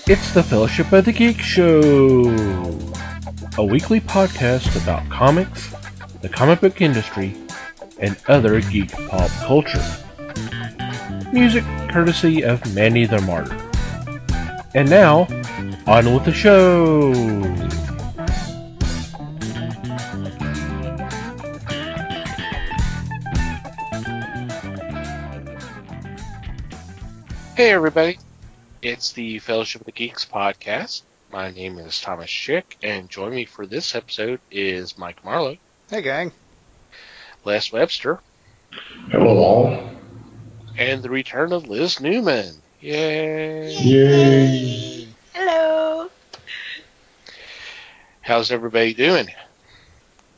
It's the Fellowship of the Geek Show, a weekly podcast about comics, the comic book industry, and other geek pop culture. Music courtesy of Manny the Martyr. And now, on with the show! Hey everybody, it's the Fellowship of the Geeks podcast. My name is Thomas Schick, and joining me for this episode is Mike Marlowe. Hey gang. Les Webster. Hello all. And the return of Liz Newman. Yay! Yay! Hello! How's everybody doing?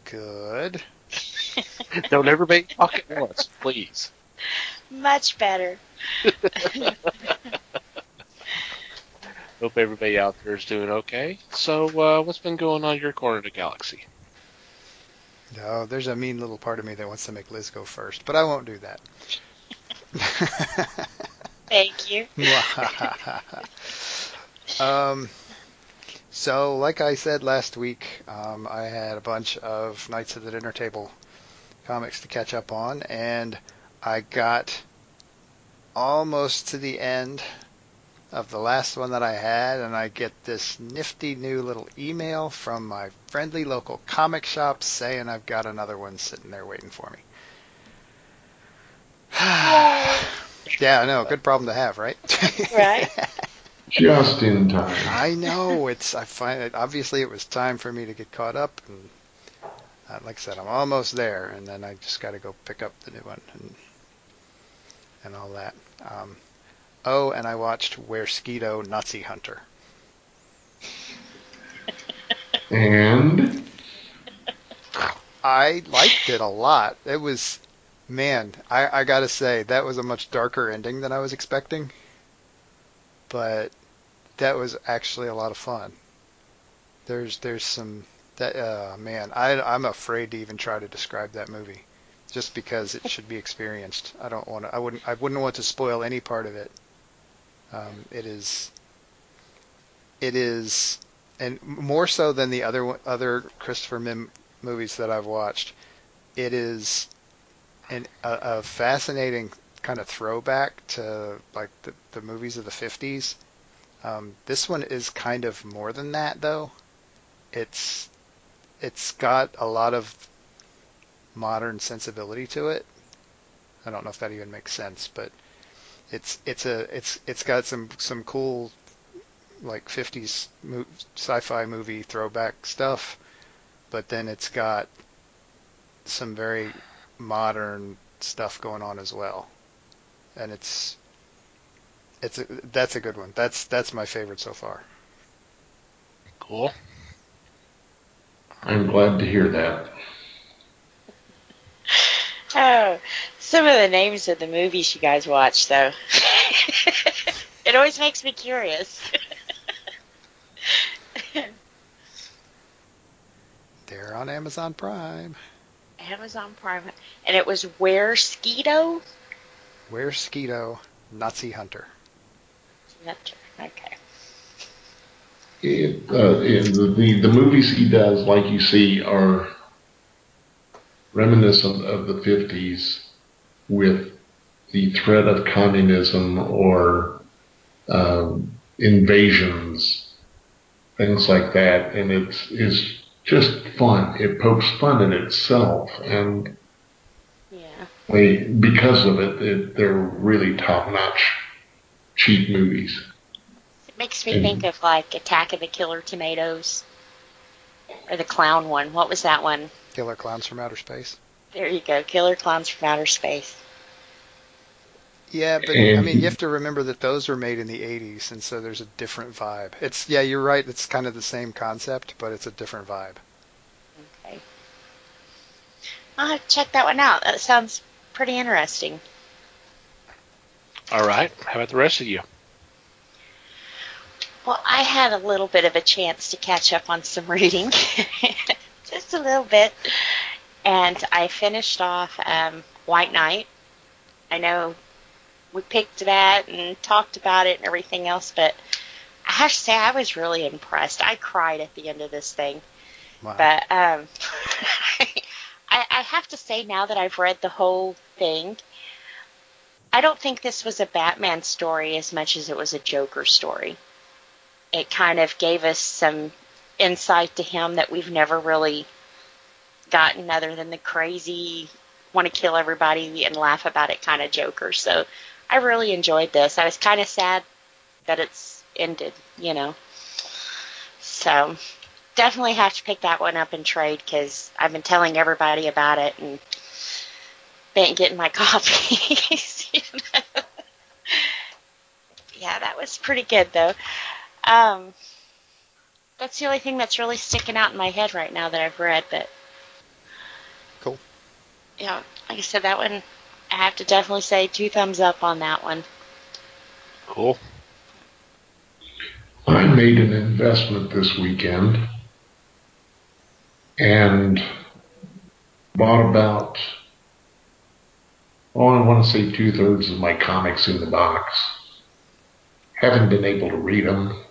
Good. Don't everybody talk at once, please. Much better. Hope everybody out there is doing okay. So, what's been going on in your corner of the galaxy? No, there's a mean little part of me that wants to make Liz go first, but I won't do that. Thank you. So, like I said last week, I had a bunch of Knights of the Dinner Table comics to catch up on, and I got almost to the end of the last one that I had, and I get this nifty new little email from my friendly local comic shop saying I've got another one sitting there waiting for me. Yeah, I know. Good problem to have, right? Right. Just in time. I know. I find it, obviously it was time for me to get caught up, and like I said, I'm almost there, and then I just got to go pick up the new one and all that. And I watched Weresquito, Nazi Hunter. And? I liked it a lot. It was, man, I gotta say, that was a much darker ending than I was expecting. But that was actually a lot of fun. There's some, man, I'm afraid to even try to describe that movie. Just because it should be experienced. I wouldn't want to spoil any part of it. It is, and more so than the other Christopher Mim movies that I've watched, it is a fascinating kind of throwback to like the movies of the 50s. This one is kind of more than that, though. It's got a lot of modern sensibility to it. I don't know if that even makes sense, but it's got some cool like 50s sci-fi movie throwback stuff, but then it's got some very modern stuff going on as well, and that's a good one. That's my favorite so far. Cool. I'm glad to hear that. Oh, some of the names of the movies you guys watch, though. It always makes me curious. They're on Amazon Prime. Amazon Prime. And it was Weresquito? Weresquito, Nazi Hunter. Okay. The movies he does, like you see, are reminiscent of the 50s with the threat of communism or invasions, things like that, and it's just fun. It pokes fun in itself, and because of it, they're really top-notch, cheap movies. It makes me think of like Attack of the Killer Tomatoes, or the clown one. What was that one? Killer Clowns from Outer Space. There you go, Killer Clowns from Outer Space. Yeah, but I mean, you have to remember that those were made in the 80s, and so there's a different vibe. You're right, it's kind of the same concept, but it's a different vibe. Okay. I'll have to check that one out. That sounds pretty interesting. All right. How about the rest of you? Well, I had a little bit of a chance to catch up on some reading. Just a little bit. And I finished off White Knight. I know we picked that and talked about it and everything else, but I have to say, I was really impressed. I cried at the end of this thing. Wow. But I have to say, now that I've read the whole thing, I don't think this was a Batman story as much as it was a Joker story. It kind of gave us some insight to him that we've never really gotten other than the crazy, want to kill everybody and laugh about it kind of Joker. So I really enjoyed this. I was kind of sad that it's ended, you know. So definitely have to pick that one up and trade, because I've been telling everybody about it and been getting my copies. You know? Yeah, that was pretty good, though. That's the only thing that's really sticking out in my head right now that I've read. But Cool. Yeah, like I said, that one, I have to definitely say 2 thumbs up on that one. Cool. I made an investment this weekend and bought about, I want to say 2/3 of my comics in the box. Haven't been able to read them.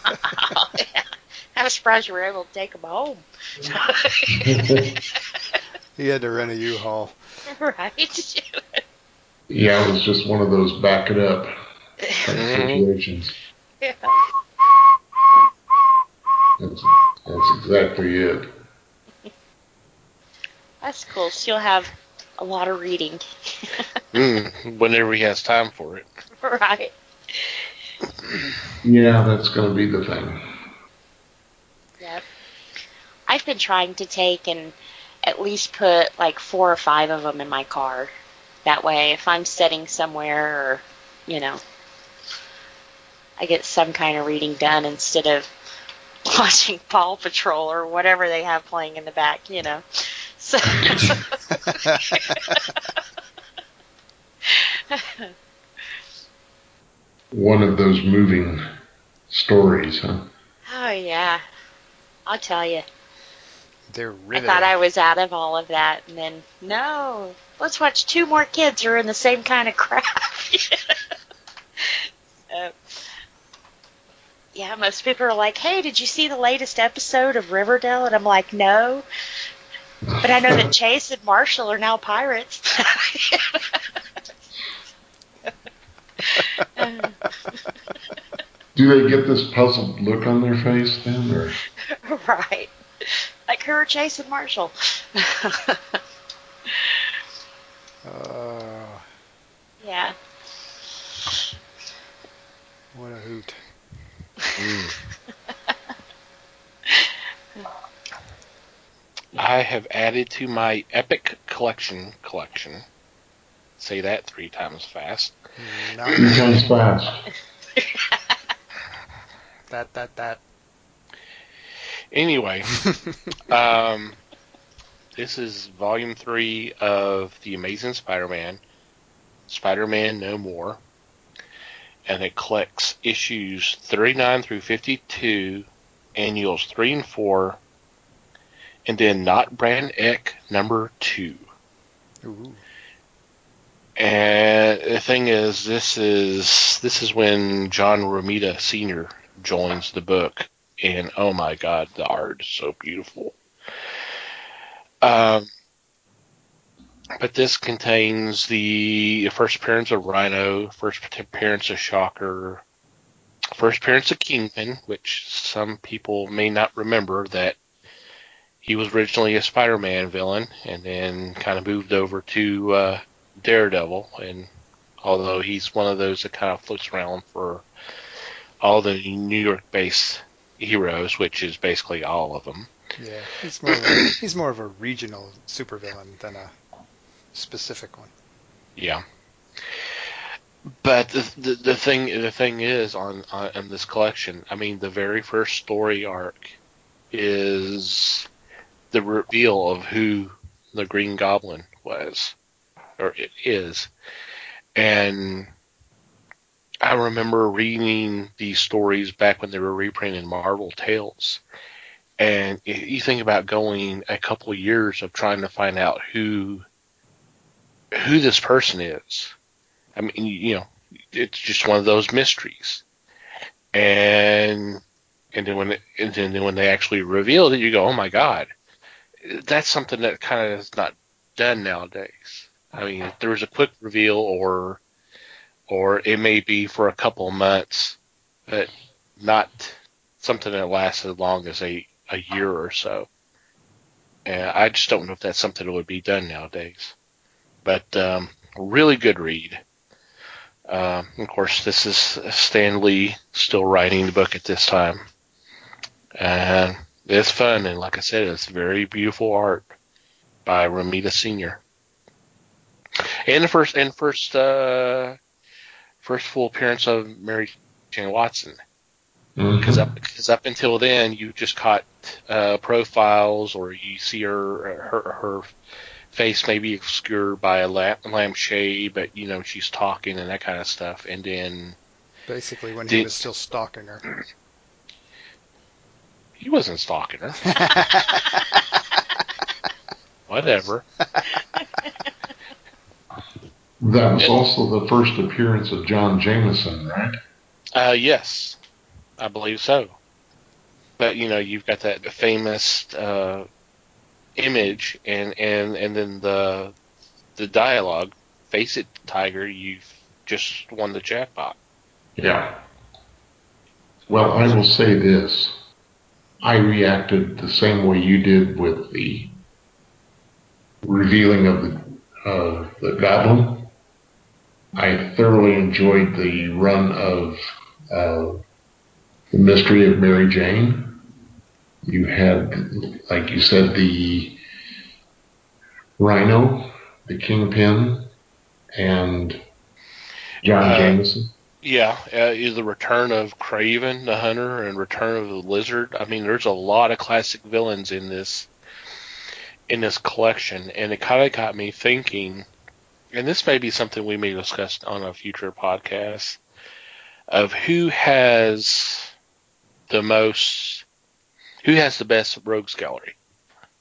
Oh, yeah. I'm surprised you were able to take them home. He had to rent a U-Haul. Right? Yeah, it was just one of those back it up type situations. Yeah. That's exactly it. That's cool. So you'll have a lot of reading. Whenever he has time for it. Right. Yeah, that's going to be the thing. Yep. I've been trying to take and at least put like 4 or 5 of them in my car. That way, if I'm sitting somewhere or, you know, I get some kind of reading done instead of watching Paw Patrol or whatever they have playing in the back, you know. So One of those moving stories, huh? Oh, yeah. I'll tell you. They're I riveting. thought I was out of all of that, and then, no. Let's watch 2 more kids who are in the same kind of crap. Yeah, most people are like, hey, did you see the latest episode of Riverdale? And I'm like, no. But I know that Chase and Marshall are now pirates. Do they get this puzzled look on their face then, or? Right. Like, who are Chase and Marshall? Yeah. What a hoot. I have added to my Epic collection. Say that 3 times fast. No. 3 times fast. That. Anyway, this is volume 3 of The Amazing Spider-Man, Spider-Man No More, and it collects issues 39 through 52, annuals 3 and 4, and then Not Brand Eck number 2. Ooh. And the thing is, this is when John Romita Sr. joins the book, and oh my God, the art is so beautiful. But this contains the first appearance of Rhino, first appearance of Shocker, first appearance of Kingpin, which some people may not remember that he was originally a Spider-Man villain and then kind of moved over to Daredevil. And although he's one of those that kind of floats around for all the New York-based heroes, which is basically all of them. Yeah, he's more of a regional supervillain than a specific one. Yeah. But the thing is on this collection, I mean, the very first story arc is the reveal of who the Green Goblin was, or it is. And I remember reading these stories back when they were reprinting Marvel Tales. And you think about going a couple of years of trying to find out who this person is. I mean, you know, it's just one of those mysteries. and then when they actually revealed it, you go, oh my God, that's something that kind of is not done nowadays. I mean, if there was a quick reveal, or it may be for a couple of months, but not something that lasts as long as a year or so. And I just don't know if that's something that would be done nowadays. But really good read. Of course, this is Stan Lee still writing the book at this time. And it's fun, and like I said, it's very beautiful art by Romita Sr. And the first full appearance of Mary Jane Watson. Because up until then, you just caught profiles, or you see her face may be obscured by a lampshade, but she's talking and that kind of stuff. And then basically, when he was still stalking her, he wasn't stalking her. Whatever. That was also the first appearance of John Jameson, right? Yes, I believe so. But you've got that famous image, and then the dialogue. Face it, Tiger, you've just won the jackpot. Yeah. Well, I will say this: I reacted the same way you did with the revealing of the Goblin. I thoroughly enjoyed the run of The Mystery of Mary Jane. You had, like you said, the Rhino, the Kingpin, and John Jameson. Yeah, the return of Kraven the Hunter and return of the Lizard. I mean, there's a lot of classic villains in this collection, and it kind of got me thinking. And this may be something we may discuss on a future podcast, of who has the best rogues gallery.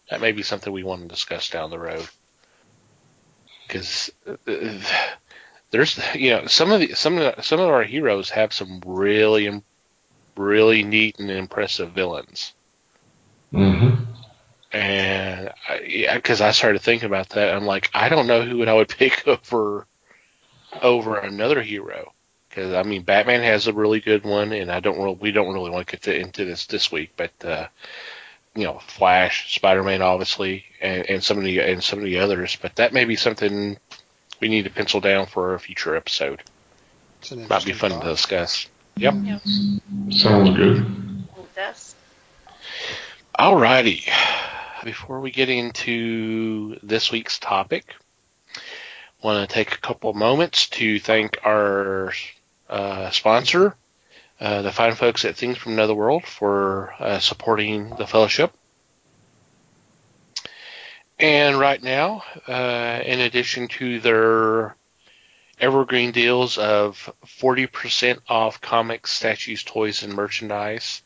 That may be something we want to discuss down the road, because there's some of our heroes have some really neat and impressive villains. Mm-hmm. And because I started thinking about that, I'm like, I don't know who I would pick over another hero. Because I mean, Batman has a really good one, and we don't really want to get into this week, but Flash, Spider-Man, obviously, and some of the others. But that may be something we need to pencil down for a future episode. Might be fun to discuss. Yep. Sounds good. It does. Alrighty. Before we get into this week's topic, I want to take a couple of moments to thank our sponsor, the fine folks at Things from Another World, for supporting the fellowship. And right now, in addition to their evergreen deals of 40% off comics, statues, toys, and merchandise,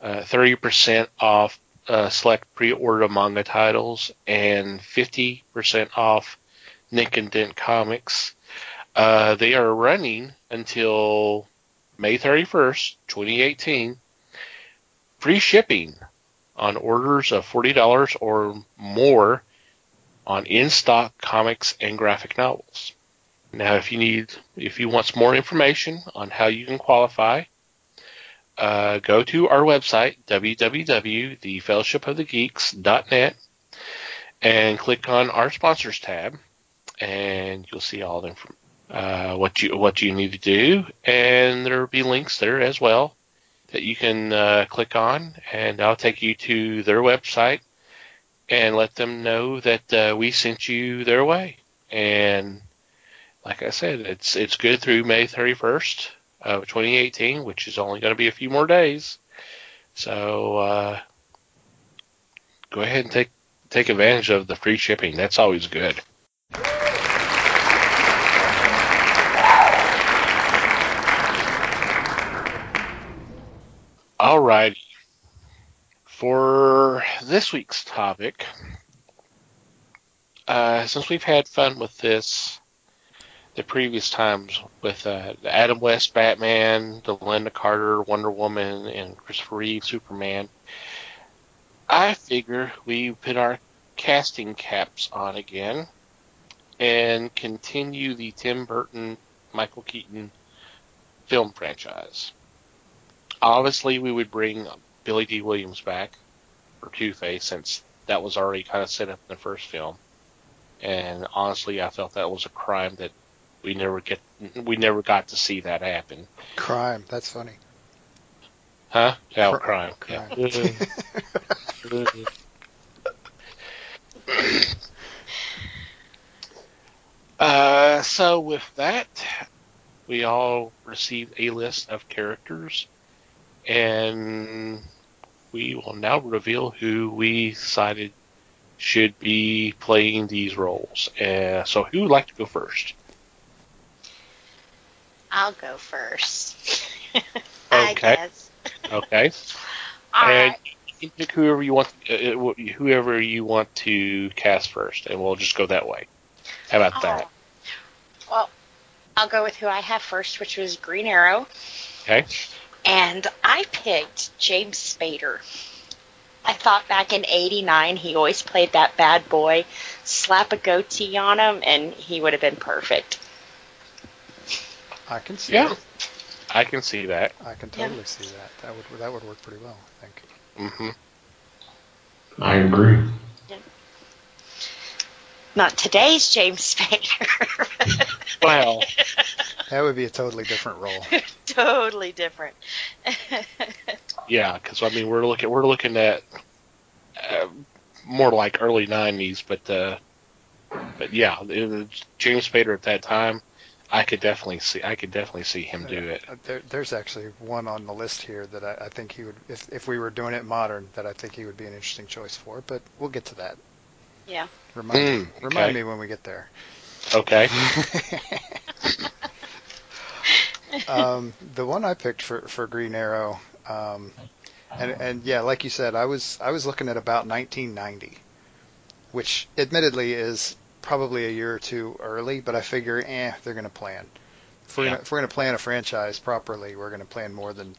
30% off select pre-order manga titles, and 50% off Nick and Dent comics. They are running until May 31st, 2018. Free shipping on orders of $40 or more on in-stock comics and graphic novels. Now, if you want some more information on how you can qualify, go to our website, www.thefellowshipofthegeeks.net, and click on our sponsors tab, and you'll see all the information. What you need to do, and there will be links there as well that you can click on, and I'll take you to their website and let them know that we sent you their way. And like I said, it's good through May 31st of 2018, which is only going to be a few more days. So go ahead and take advantage of the free shipping. That's always good. Alrighty. For this week's topic, since we've had fun with this, the previous times with the Adam West Batman, the Linda Carter Wonder Woman, and Christopher Reeve Superman, I figure we put our casting caps on again and continue the Tim Burton, Michael Keaton film franchise. Obviously, we would bring Billy D. Williams back for Two-Face, since that was already kind of set up in the first film. And honestly, I felt that was a crime that we never got to see that happen. Crime. That's funny. Huh? Yeah, crime. Crime. Yeah. So with that, we all received a list of characters, and we will now reveal who we decided should be playing these roles. So who would like to go first? I'll go first. Okay. I guess. Okay. All And right. you can pick whoever you want to cast first, and we'll just go that way. How about that? Well, I'll go with who I have first, which was Green Arrow. Okay. And I picked James Spader. I thought back in '89 he always played that bad boy, slap a goatee on him, and he would have been perfect. I can see Yeah. it. I can see that. I can totally see that. That would work pretty well, I think. Mm-hmm. I agree. Not today's James Spader. Well, That would be a totally different role. Totally different. yeah, because I mean we're looking at more like early '90s, but yeah, James Spader at that time, I could definitely see him do it. There's actually one on the list here that I think he would, if we were doing it modern, that I think he would be an interesting choice for. But we'll get to that. Yeah. Remind okay. me when we get there. Okay. The one I picked for Green Arrow, and yeah, like you said, I was looking at about 1990, which admittedly is probably a year or two early, but I figure, they're going to plan. If we're going to plan a franchise properly, we're going to plan more than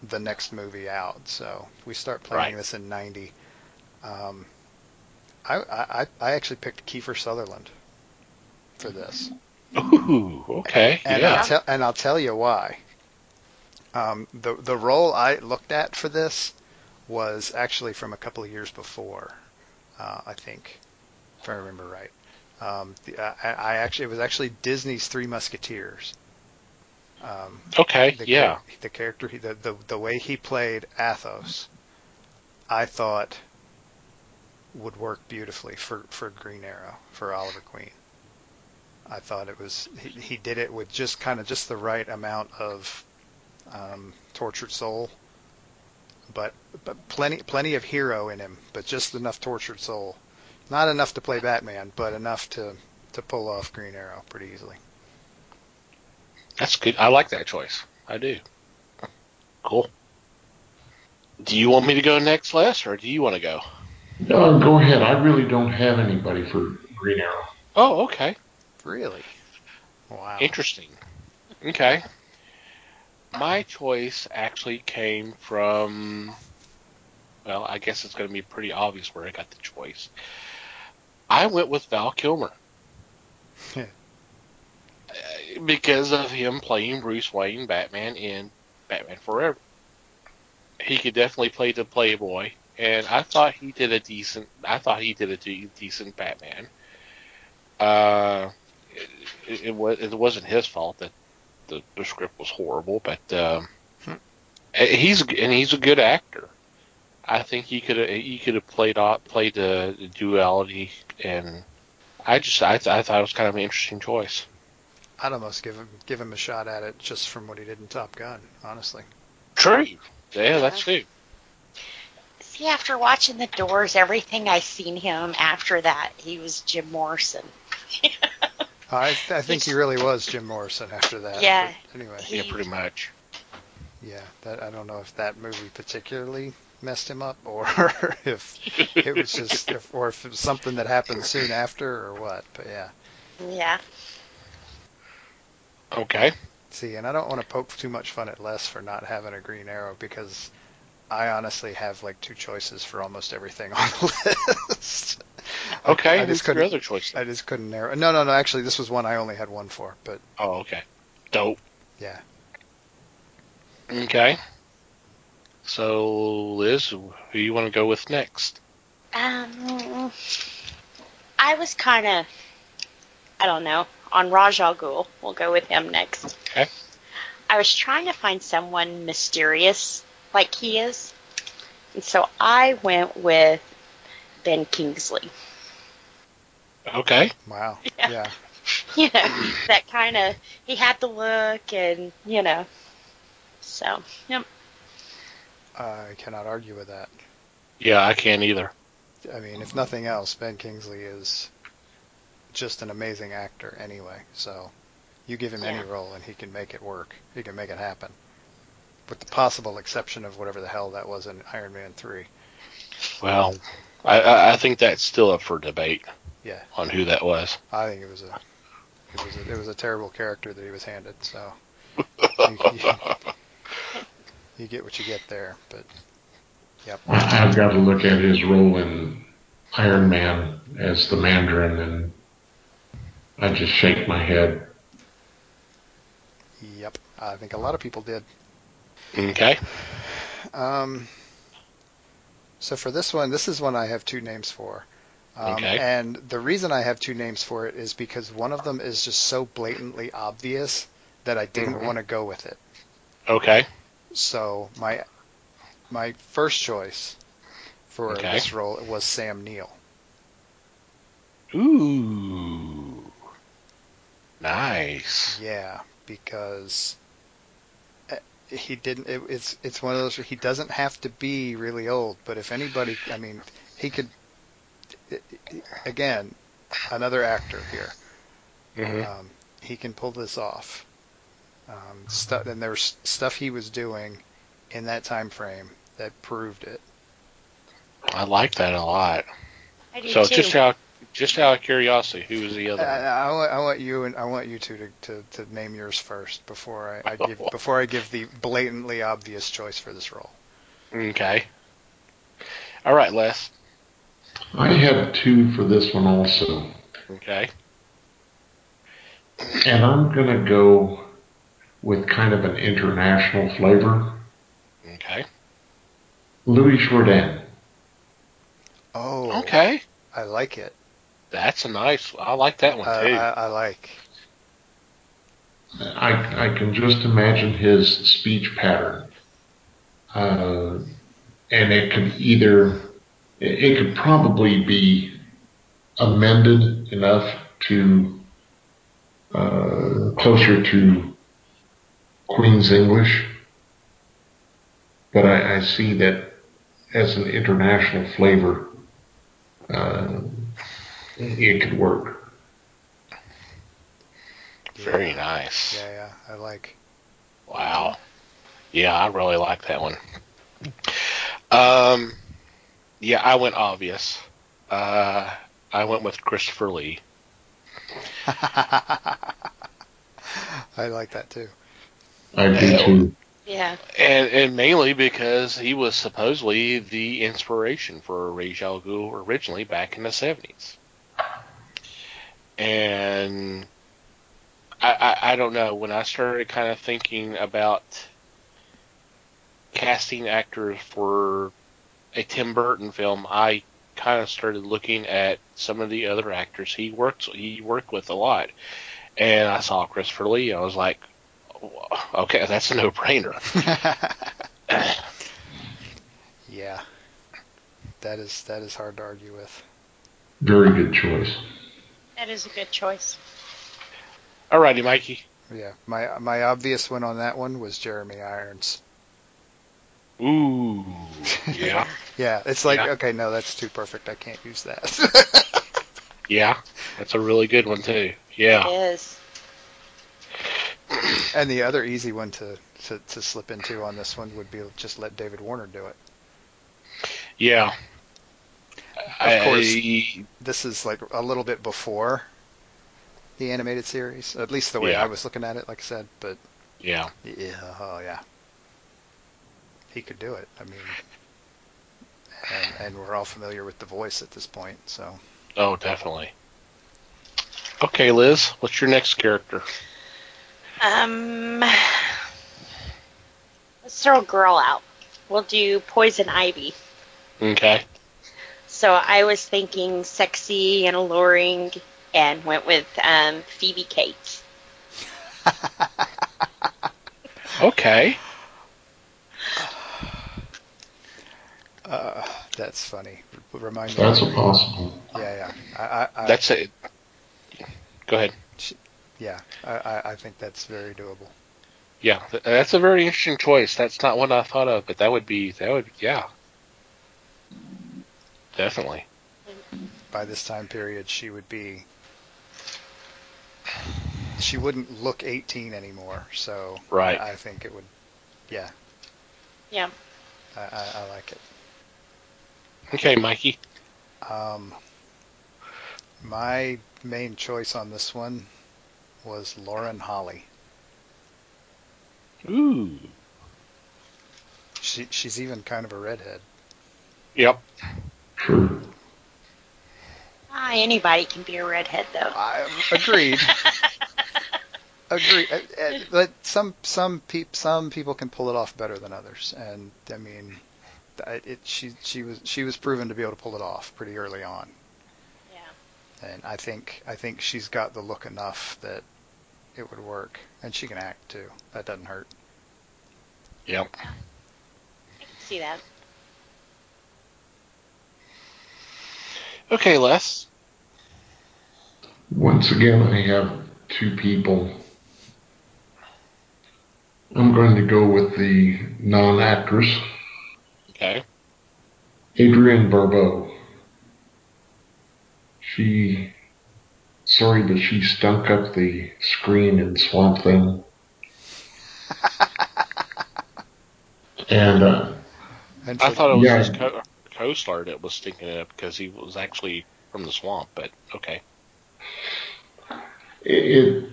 the next movie out. So we start planning this in '90. I actually picked Kiefer Sutherland for this. Ooh, okay. And Yeah. I'll tell you why. The role I looked at for this was actually from a couple of years before, I think, if I remember right. It was actually Disney's Three Musketeers. Okay. The character, the way he played Athos, I thought would work beautifully for Green Arrow, for Oliver Queen. I thought it was he did it with just the right amount of tortured soul, but plenty of hero in him, but just enough tortured soul. Not enough to play Batman, but enough to pull off Green Arrow pretty easily. That's good. I like that choice. I do. Cool. Do you want me to go next, Les, or do you want to go? No, go ahead. I really don't have anybody for Green Arrow. Oh, okay. Really? Wow. Interesting. Okay. My choice actually came from, well, I guess it's going to be pretty obvious where I got the choice. I went with Val Kilmer. Because of him playing Bruce Wayne Batman in Batman Forever. He could definitely play the playboy, and I thought he did a decent Batman. It wasn't his fault that the script was horrible, but he's a good actor. I think he could have played the duality, and I thought it was kind of an interesting choice. I'd almost give him a shot at it just from what he did in Top Gun, honestly. True. Yeah, that's true. See, after watching The Doors, everything I seen him after that, he was Jim Morrison. I think he really was Jim Morrison after that. Yeah. But anyway. Yeah, pretty much. Yeah, I don't know if that movie particularly messed him up, or if it was just, or if it was something that happened soon after, or what. But yeah. Yeah. Okay. See, and I don't want to poke too much fun at Les for not having a Green Arrow because I honestly have like two choices for almost everything on the list. Okay, I just who's your couldn't. other choice then? I just couldn't narrow. No, no, no. Actually, this was one I only had one for, but Oh, okay. Dope. yeah. Okay. So, Liz, who you want to go with next? I was kind of, I don't know, on Raj Al Ghul. We'll go with him next. Okay. I was trying to find someone mysterious like he is, and so I went with Ben Kingsley. Okay. Wow. Yeah. Yeah. You know, that kind of, he had the look and, you know, so, yep. I cannot argue with that. Yeah, I can't either. I mean, if nothing else, Ben Kingsley is just an amazing actor anyway. So you give him any role and he can make it work. He can make it happen. With the possible exception of whatever the hell that was in Iron Man 3. Well, I think that's still up for debate. Yeah. On who that was. I think it was a terrible character that he was handed. So you get what you get there. But yep. I've got to look at his role in Iron Man as the Mandarin, and I just shake my head. Yep. I think a lot of people did. Okay. So for this one, this is one I have two names for. Okay. And the reason I have two names for it is because one of them is just so blatantly obvious that I didn't want to go with it. Okay. So my first choice for this role was Sam Neill. Ooh. Nice. Yeah, because he didn't. It's one of those. He doesn't have to be really old, but if anybody, I mean, he could. Again, another actor here. Mm-hmm. He can pull this off. And there's stuff he was doing in that time frame that proved it. I like that a lot. I do So too. just out of curiosity, who was the other one? I want you two to name yours first before I give the blatantly obvious choice for this role. Okay. All right, Les. I have two for this one also. Okay. And I'm going to go with kind of an international flavor. Okay. Louis Jourdan. Oh. Okay. I like it. That's a nice. I like that one too. I like. I can just imagine his speech pattern. And it could probably be amended enough to closer to Queen's English. But I see that as an international flavor, it could work. Very nice. Yeah, I like. Wow. Yeah, I really like that one. Yeah, I went obvious. I went with Christopher Lee. I like that too. I do too. Yeah. And mainly because he was supposedly the inspiration for Ra's al Ghul originally back in the 70s. And I don't know, when I started kind of thinking about casting actors for a Tim Burton film, I kind of started looking at some of the other actors he worked with a lot. And I saw Christopher Lee. I was like, okay, that's a no-brainer. Yeah, that is hard to argue with. Very good choice. That is a good choice. Alrighty, Mikey. Yeah, my obvious one on that one was Jeremy Irons. Ooh, yeah. Yeah, it's like, Yeah. okay, no, that's too perfect. I can't use that. Yeah, that's a really good one, too. Yeah. It is. And the other easy one to slip into on this one would be just let David Warner do it. Yeah. Of course, this is like a little bit before the animated series, at least the way Yeah. I was looking at it, like I said. But Yeah. yeah, he could do it. I mean, and we're all familiar with the voice at this point, so. Oh, definitely. Okay, Liz, what's your next character? Let's throw a girl out. We'll do Poison Ivy. Okay. So I was thinking sexy and alluring, and went with Phoebe Cates. Okay. That's funny. Remind me. That's possible. Yeah. That's it. Go ahead. Yeah, I think that's very doable. Yeah, that's a very interesting choice. That's not one I thought of, but that would yeah. Definitely. By this time period, she wouldn't look 18 anymore, so Right. I think it would, yeah. Yeah. I like it. Okay, Mikey. My main choice on this one was Lauren Holly. Ooh. She's even kind of a redhead. Yep. True. Anybody can be a redhead, though. I agreed. Agreed. But some people can pull it off better than others, and I mean, she was proven to be able to pull it off pretty early on. Yeah. And I think she's got the look enough that it would work, and she can act too. That doesn't hurt. Yep. I can see that. Okay, Les. Once again, I have two people. I'm going to go with the non-actress, Okay. Adrienne Barbeau. Sorry, but she stunk up the screen in Swamp Thing. And I thought it was yeah. his co-star that was stinking it up because he was actually from the swamp, but okay. It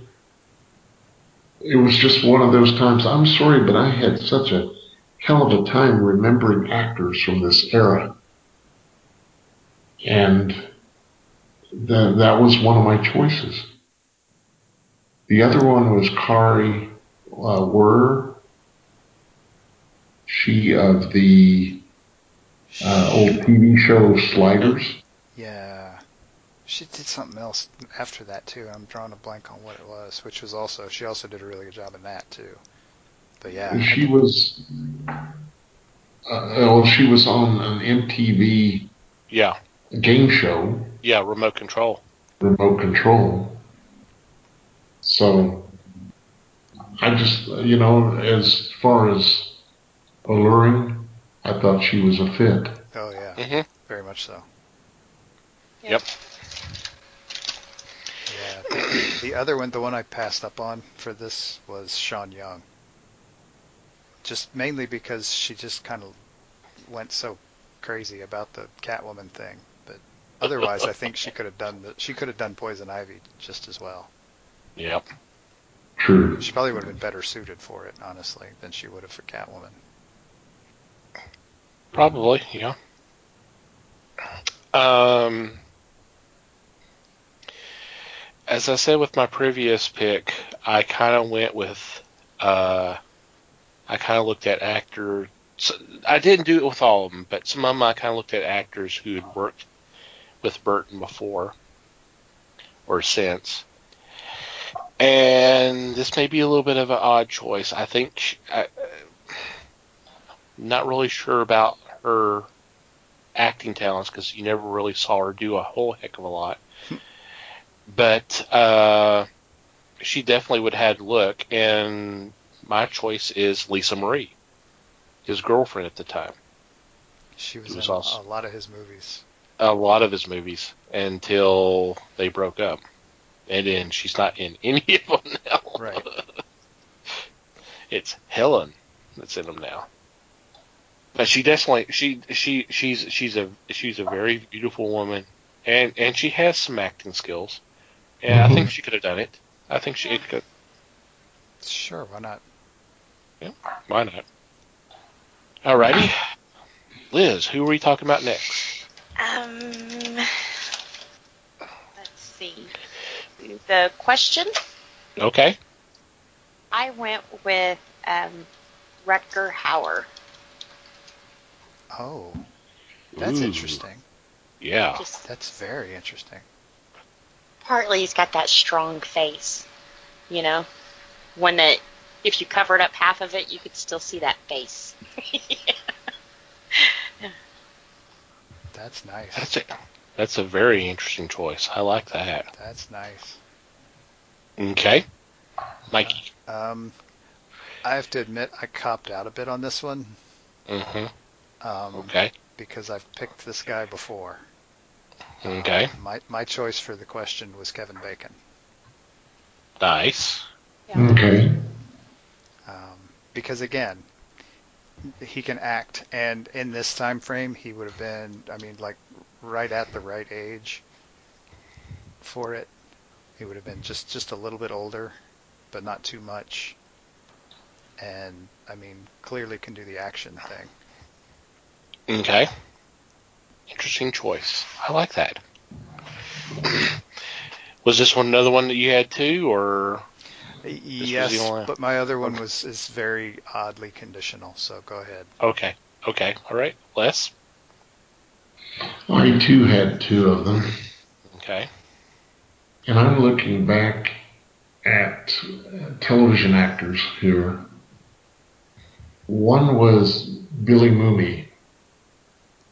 was just one of those times. I'm sorry, but I had such a hell of a time remembering actors from this era. And that was one of my choices. The other one was Kari Wuhrer. She of the old TV show Sliders. Yeah. She did something else after that too. I'm drawing a blank on what it was, which was she also did a really good job in that too. But yeah. She was she was on an MTV Yeah. game show. Yeah, Remote Control. So I just, as far as alluring, I thought she was a fit. Oh yeah. Mm-hmm. Very much so. Yep. Yeah. The other one, the one I passed up on for this was Sean Young. Just mainly because she just kind of went so crazy about the Catwoman thing. But otherwise, I think she could have done Poison Ivy just as well. Yep. True. She probably would have been better suited for it, honestly, than she would have for Catwoman. Probably, yeah. As I said with my previous pick, I kind of went with, I kind of looked at actors. I didn't do it with all of them, but some of them I kind of looked at actors who had worked with Burton before or since. And this may be a little bit of an odd choice. I think, I'm not really sure about her acting talents because you never really saw her do a whole heck of a lot. But she definitely would have had look, and my choice is Lisa Marie, his girlfriend at the time. She was in awesome. a lot of his movies. A lot of his movies until they broke up. And then she's not in any of them now. Right. It's Helen that's in them now. But she definitely she's a very beautiful woman, and she has some acting skills. Yeah, I think she could have done it. I think she could. Sure, why not? Yeah, why not? Alrighty. Liz, who are we talking about next? Let's see. The question, Okay. I went with Rutger Hauer. Oh, that's Ooh, interesting. Yeah. Just That's very interesting. partly he's got that strong face, you know, when if you covered up half of it, you could still see that face. That's nice. That's a very interesting choice. I like that. That's nice. Okay. Mikey. I have to admit, I copped out a bit on this one. Okay. Because I've picked this guy before. Okay. My choice for the question was Kevin Bacon. Nice. Yeah. Okay. Because again, he can act, and in this time frame, he would have been, I mean, like right at the right age for it. He would have been just a little bit older, but not too much. And I mean, clearly can do the action thing. Okay. Interesting choice. I like that. Was this one another one that you had too, or? Yes, was the only- but my other one is very oddly conditional, so go ahead. Okay. Okay. All right. Les? I too had two of them, Okay. and I'm looking back at television actors here. One was Billy Mooney.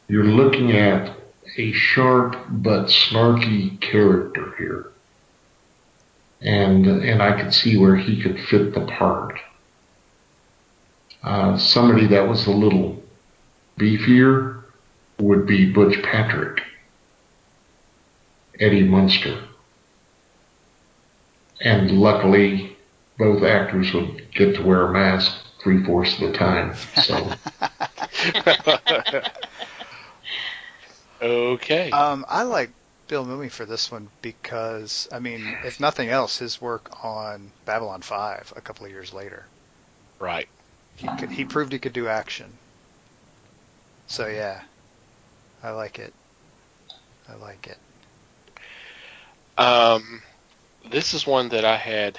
You're looking at a sharp but snarky character here. And I could see where he could fit the part. Somebody that was a little beefier would be Butch Patrick, Eddie Munster. And luckily, both actors would get to wear a mask 3/4 of the time. So. Okay. I like Bill Mooney for this one because, I mean, if nothing else, his work on Babylon 5 a couple of years later. Right. He proved he could do action. So yeah, I like it. I like it. This is one that I had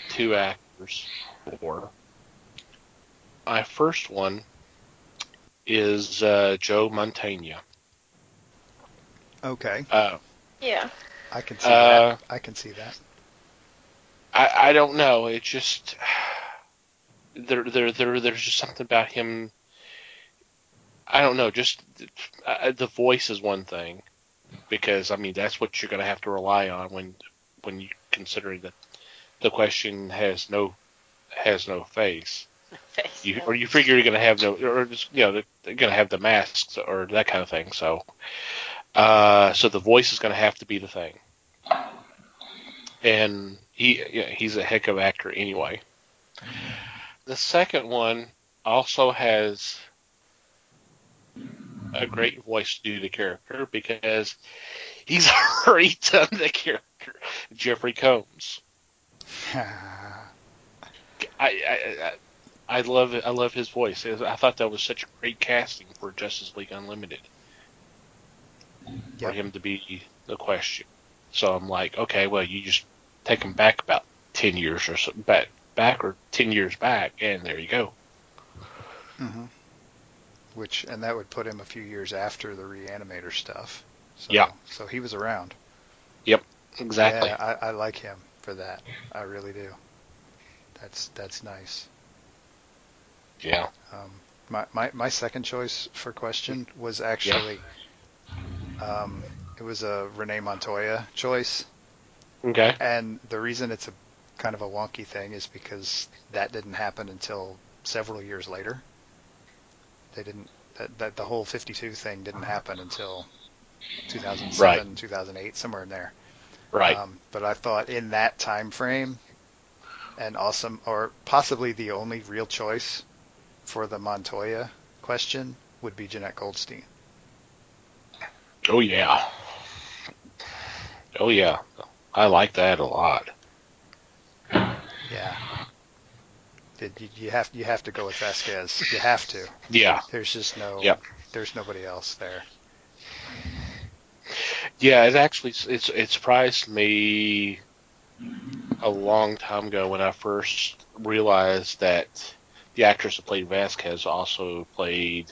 two actors for. My first one is Joe Mantegna. Okay, Yeah. I can see that. I can see that. I don't know. It just there's just something about him. I don't know. Just the voice is one thing, because I mean that's what you're going to have to rely on when you consider that the question has no face. You figure you're going to have no, or just, they're going to have the masks or that kind of thing. So the voice is going to have to be the thing. And he's a heck of an actor anyway. The second one also has a great voice to do the character because he's already done the character, Jeffrey Combs. I love it. I love his voice. I thought that was such a great casting for Justice League Unlimited for him to be the question. So I'm like, okay, well, you just take him back about 10 years or so, back or 10 years back, and there you go. Mm-hmm. And that would put him a few years after the Reanimator stuff. So, Yeah. So he was around. Yep, exactly. Yeah, I like him for that. I really do. That's nice. Yeah. My second choice for question was actually, it was a Renee Montoya choice. Okay. And the reason it's a kind of a wonky thing is because that didn't happen until several years later. They didn't, that the whole 52 thing didn't happen until 2007, 2008, somewhere in there. Right. But I thought in that time frame, an awesome, or possibly the only real choice for the Montoya question would be Jeanette Goldstein. Oh, yeah. Oh, yeah. I like that a lot. Yeah. You have to go with Vasquez. You have to. Yeah. There's just Yep. there's nobody else there. Yeah, it surprised me a long time ago when I first realized that the actress that played Vasquez also played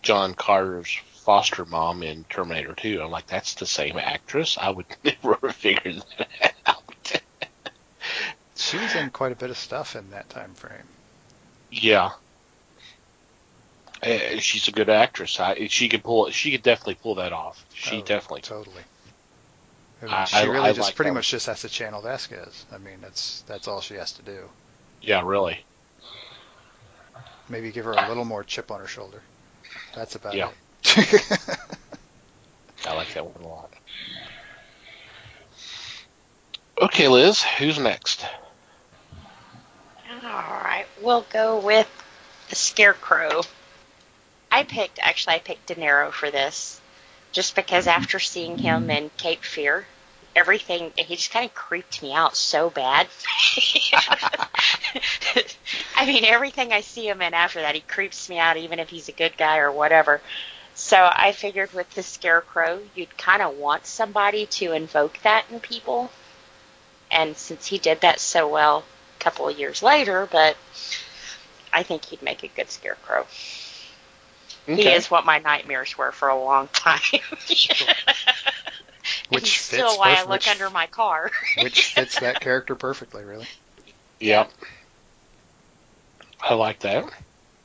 John Carter's foster mom in Terminator 2. I'm like, that's the same actress? I would never have figured that out. She was in quite a bit of stuff in that time frame. Yeah. She's a good actress. She could definitely pull that off. Definitely. Totally. I really like pretty that. much just has to channel Vasquez. I mean, that's all she has to do. Yeah, really. Maybe give her a little more chip on her shoulder. That's about Yeah. it. I like that one a lot. Okay, Liz, who's next? All right, we'll go with the Scarecrow. I picked De Niro for this, just because after seeing him in Cape Fear, he just kind of creeped me out so bad. I mean, everything I see him in after that, he creeps me out, even if he's a good guy or whatever. So I figured with the Scarecrow, you'd kind of want somebody to invoke that in people. And since he did that so well a couple of years later, but I think he'd make a good Scarecrow. Okay. He is what my nightmares were for a long time. Which he's still why I look under my car. Which fits that character perfectly, really. Yep. I like that.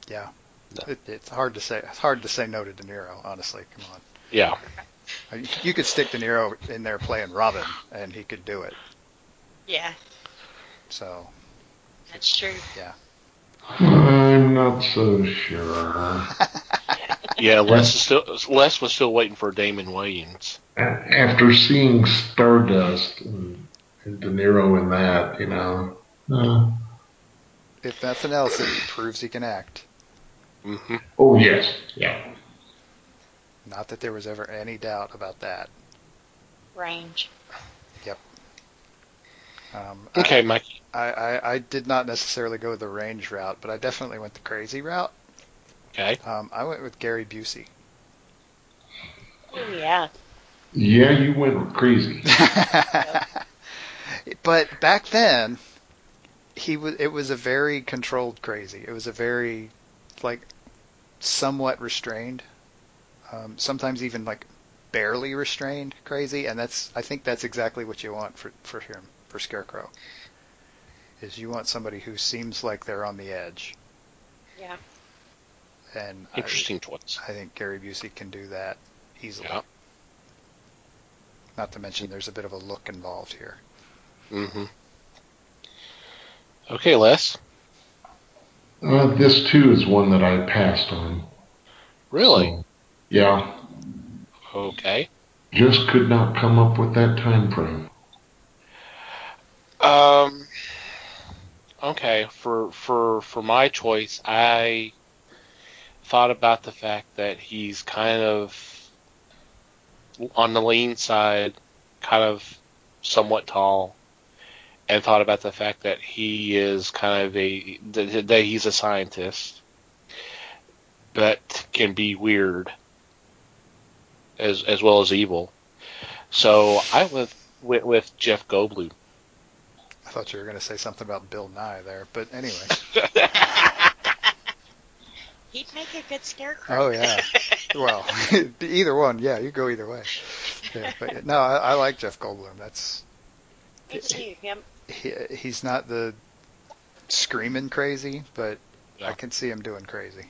Yeah. It's hard to say. It's hard to say no to De Niro, honestly. Come on. Yeah. You could stick De Niro in there playing Robin, and he could do it. Yeah. So. That's true. Yeah. I'm not so sure. Yeah, Les was still waiting for Damon Wayans. After seeing Stardust and De Niro in that, If nothing else, it proves he can act. Mm-hmm. Oh, yes. Yeah. Not that there was ever any doubt about that. Range. Yep. Okay, Mikey. I did not necessarily go the range route, but I definitely went the crazy route. Okay. I went with Gary Busey. Oh, yeah. Yeah, you went crazy. But back then, it was a very controlled crazy. It was a very, somewhat restrained, sometimes even barely restrained crazy, and I think that's exactly what you want for him, for Scarecrow. Is you want somebody who seems like they're on the edge. Yeah. And Interesting choice. I think Gary Busey can do that easily. Yeah. Not to mention there's a bit of a look involved here. Mm-hmm. Okay, Les. This, too, is one that I passed on. Really? So, yeah. Okay. Just could not come up with that time frame. Okay. For my choice, I thought about the fact that he's kind of on the lean side, kind of somewhat tall, and thought about the fact that he is kind of that he's a scientist, but can be weird as well as evil. So I went with Jeff Goldblum. I thought you were going to say something about Bill Nye there, but anyway. He'd make a good Scarecrow. Oh, yeah. Well, either one. Yeah, you go either way. Yeah, but no, I like Jeff Goldblum. Me too. Yep. He's not the screaming crazy, but Yeah. I can see him doing crazy.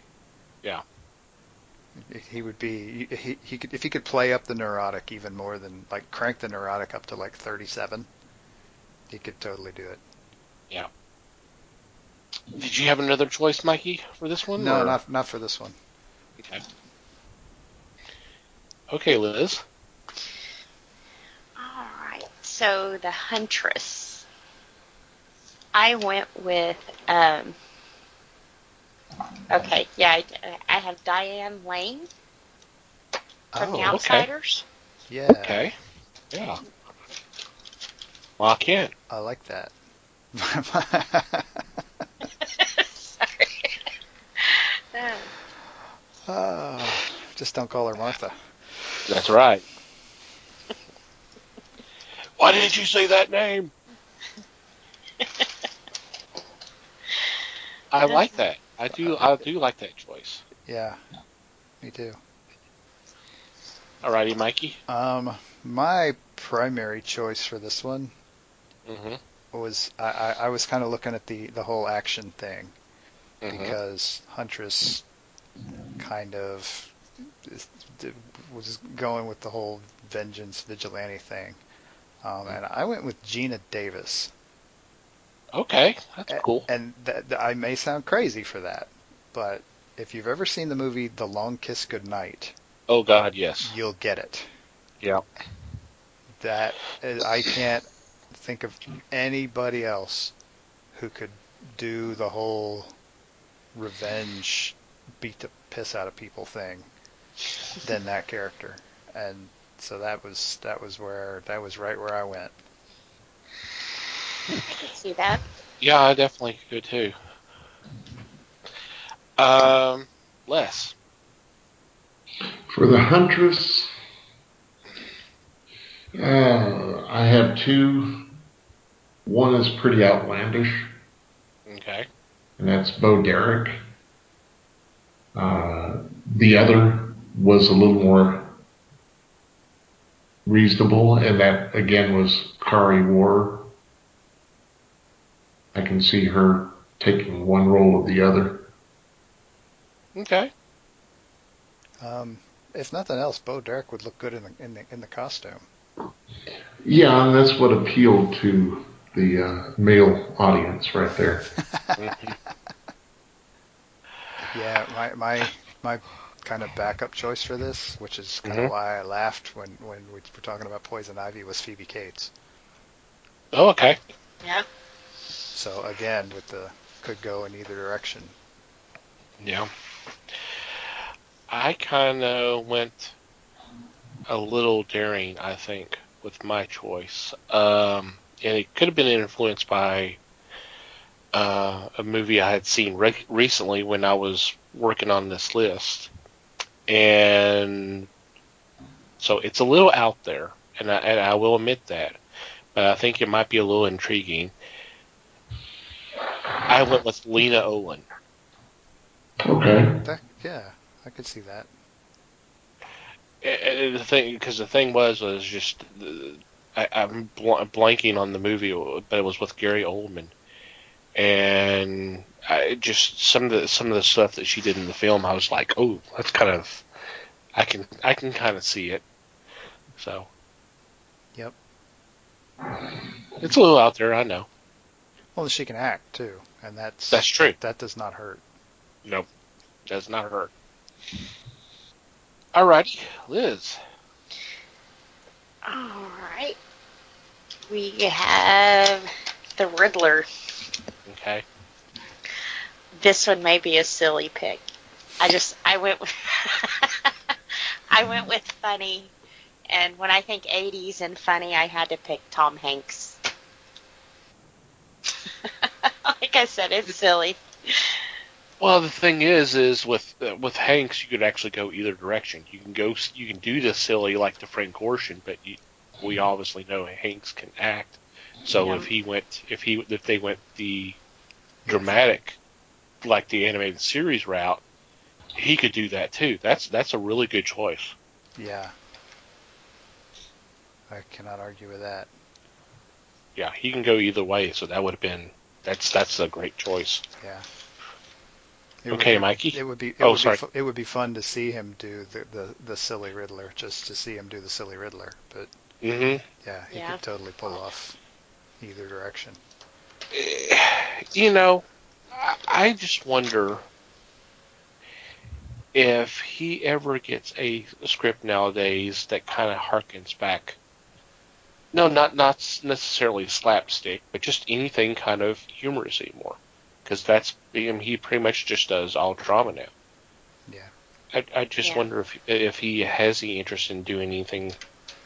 Yeah. He would be. He could, if he could play up the neurotic even more than crank the neurotic up to 37. He could totally do it. Yeah. Did you have another choice, Mikey, for this one? No, or? not for this one. Okay. Okay, Liz. All right. So the Huntress. I went with. Okay. Yeah, I have Diane Lane from The Oh, Outsiders. yeah. Okay. Yeah. Well, I can't. I like that. Sorry. Just don't call her Martha. That's right. Why did you say that name? I like that. I do like that choice. Yeah, me too. Alrighty, Mikey. My primary choice for this one Mm-hmm. was I was kind of looking at the whole action thing Mm-hmm. because Huntress kind of was going with the whole vengeance vigilante thing, and I went with Gina Davis. Okay, that's cool. And I may sound crazy for that, but if you've ever seen the movie The Long Kiss Goodnight, Oh God, yes. you'll get it. Yeah. That I can't think of anybody else who could do the whole revenge, beat the piss out of people thing than that character. And so that was right where I went. I can see that. Yeah, I definitely could too. Les. For the Huntress, I have two. One is pretty outlandish, Okay. and that's Bo Derek. The other was a little more reasonable, and that again was Kari War. I can see her taking one role of the other. Okay. If nothing else, Bo Derek would look good in the costume. Yeah, and that's what appealed to the male audience right there. Mm-hmm. Yeah, my kind of backup choice for this, which is kind of why I laughed when we were talking about Poison Ivy, was Phoebe Cates. Oh, okay. Yeah. So again, could go in either direction. Yeah. I kind of went a little daring, I think, with my choice. And it could have been influenced by a movie I had seen recently when I was working on this list. And so it's a little out there, and I will admit that. But I think it might be a little intriguing. I went with Lena Olin. Okay. Yeah, I could see that. And the thing was just I'm blanking on the movie, but it was with Gary Oldman, and some of the stuff that she did in the film, I was like, oh, that's kind of, I can kind of see it. So, Yep. it's a little out there, I know. Well, she can act too, and that's true. That does not hurt. Nope, does not hurt. Alrighty, Liz. All right. We have the Riddler. Okay. This one may be a silly pick. I went with I went with funny, and when I think 80s and funny, I had to pick Tom Hanks. Like I said, it's silly. Well, the thing is with Hanks, you could actually go either direction. You can do the silly like the Frank Ocean, but we obviously know Hanks can act. So Yeah. if they went the dramatic, like the animated series route, he could do that too. That's a really good choice. Yeah. I cannot argue with that. Yeah, he can go either way. So that would have been that's a great choice. Yeah. Okay, Mikey. It would be. Sorry. It would be fun to see him do the silly Riddler, just to see him do the silly Riddler. But Mm-hmm. yeah, he could totally pull off either direction. You know, I just wonder if he ever gets a script nowadays that kind of harkens back. No, not necessarily slapstick, but just anything kind of humorous anymore. Because he pretty much just does all drama now. Yeah. I just wonder if he has any interest in doing anything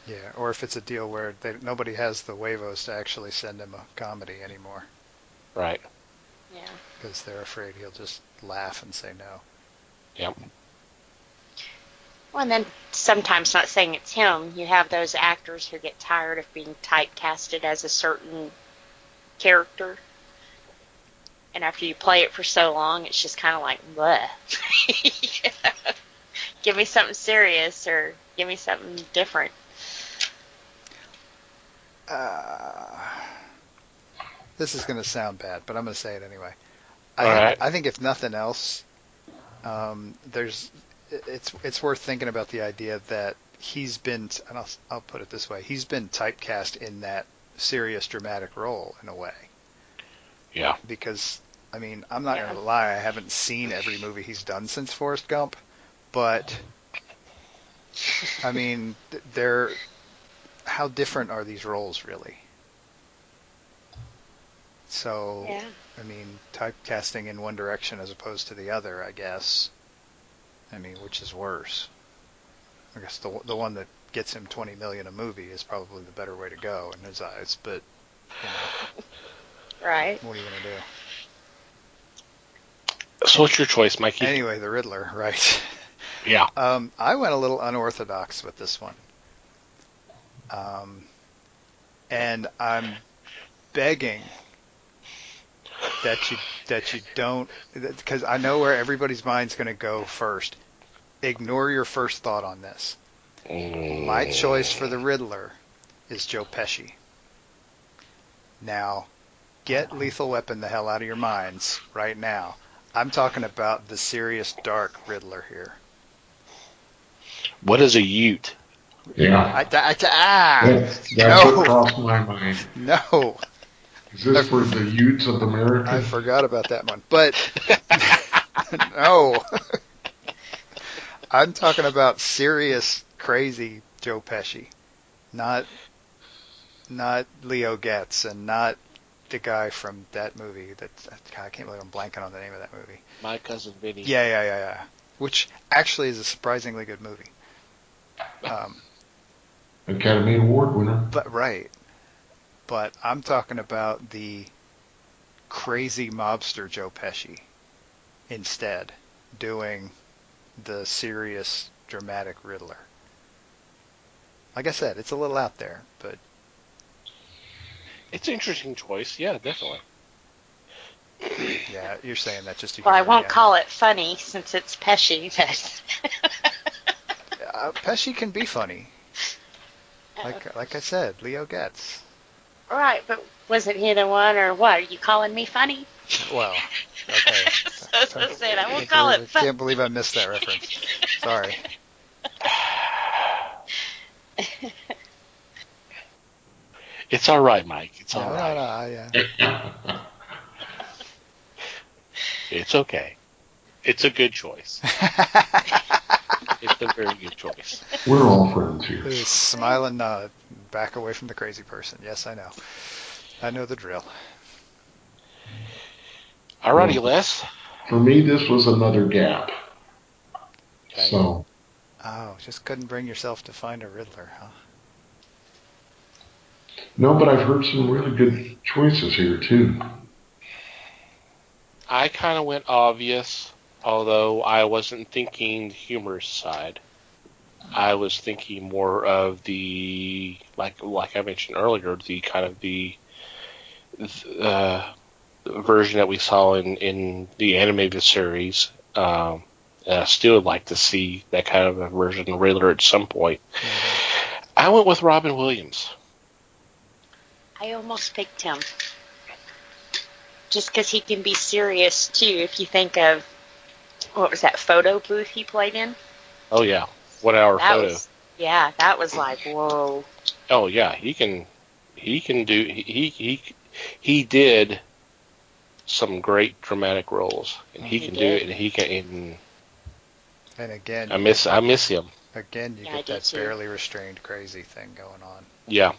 Yeah, or if it's a deal where nobody has the huevos to actually send him a comedy anymore. Right. Yeah. Because they're afraid he'll just laugh and say no. Yep. Well, and then sometimes, not saying it's him, you have those actors who get tired of being typecasted as a certain character. And after you play it for so long, it's just kind of like, bleh. Yeah. Give me something serious or give me something different. This is going to sound bad, but I'm going to say it anyway. I think if nothing else, it's worth thinking about the idea that he's been, and I'll put it this way, he's been typecast in that serious dramatic role in a way. Yeah. Because, I mean, I'm not going to lie, I haven't seen every movie he's done since Forrest Gump, but, I mean, how different are these roles really? So, Yeah. I mean, typecasting in one direction as opposed to the other, I guess. I mean, which is worse? I guess the one that gets him $20 million a movie is probably the better way to go in his eyes. But, you know, Right. what are you going to do? So what's your choice, Mikey? Anyway, the Riddler, right? Yeah. I went a little unorthodox with this one. And I'm begging that you don't, because I know where everybody's mind's going to go first. Ignore your first thought on this. My choice for the Riddler is Joe Pesci. Now, get Lethal Weapon the hell out of your minds right now. I'm talking about the serious, dark Riddler here. What is a Ute? Yeah. That's No. what crossed my mind. No. Is this for the Utes of America? I forgot about that one. But, no. I'm talking about serious, crazy Joe Pesci. Not Leo Getz and not the guy from that movie. God, I can't believe I'm blanking on the name of that movie. My Cousin Vinny. Yeah. Which actually is a surprisingly good movie. Academy Award winner. But I'm talking about the crazy mobster Joe Pesci instead, doing the serious, dramatic Riddler. Like I said, it's a little out there, but It's an interesting choice. Yeah, definitely. yeah, you're saying that just to Well, I humor won't me. call it funny since it's Pesci, but Pesci can be funny. Like I said, Leo Getz. right, but wasn't he the one, or what? Are you calling me funny? Well, okay. That's what I said. I won't call it funny. Can't believe I missed that reference. Sorry. It's all right, Mike. It's all No, right. yeah. It's okay. It's a good choice. It's a very good choice. We're all friends here. Smile and nod. Back away from the crazy person. Yes, I know. I know the drill. Alrighty, Les. For me, this was another gap. Okay. So, Oh, just couldn't bring yourself to find a Riddler, huh? no, but I've heard some really good choices here, too. I kind of went obvious, although I wasn't thinking the humorous side. I was thinking more of the, like I mentioned earlier, the kind of the version that we saw in the animated series. I still would like to see that kind of a version of Riddler at some point. Mm-hmm. I went with Robin Williams. I almost picked him. Just because he can be serious, too, if you think of, what was that photo booth he played in? Oh, yeah. 1 hour That photo. that was like, whoa. Oh, yeah. He did some great dramatic roles. And he can do it, and he can... And again, I miss him. Again, you get that barely restrained crazy thing going on. Yeah.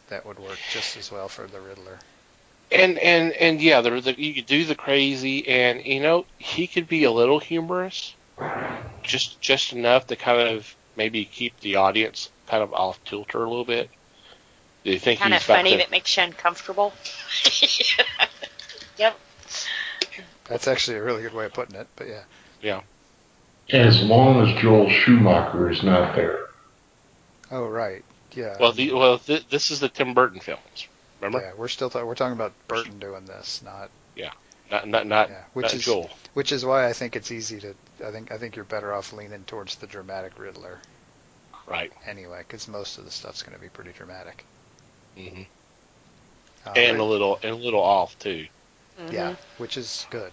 That would work just as well for the Riddler. And yeah, you could do the crazy, and he could be a little humorous, just enough to kind of maybe keep the audience kind of off kilter a little bit? Do you think Kind of he's got funny to, that makes you uncomfortable. Yep. That's actually a really good way of putting it, but yeah. yeah. As long as Joel Schumacher is not there. Oh, right. Yeah. This is the Tim Burton films. Remember? Yeah, we're talking about Burton doing this, not Not which not is Joel. which is why I think it's easy to. I think you're better off leaning towards the dramatic Riddler Right. anyway, because most of the stuff's going to be pretty dramatic. hmm Uh, And a little off too. Yeah, which is good.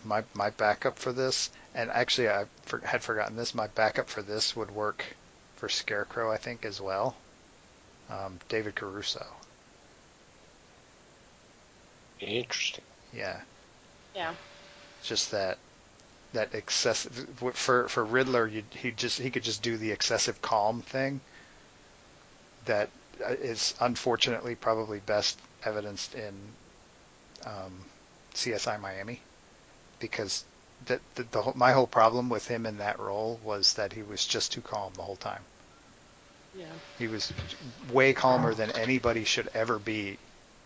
My backup for this, and actually I had forgotten this, my backup for this would work for Scarecrow, I think, as well. David Caruso. Interesting. Yeah. Yeah. Just that excessive for Riddler, he could just do the excessive calm thing that is unfortunately probably best evidenced in CSI Miami, because my whole problem with him in that role was that he was just too calm the whole time. Yeah. He was way calmer than anybody should ever be,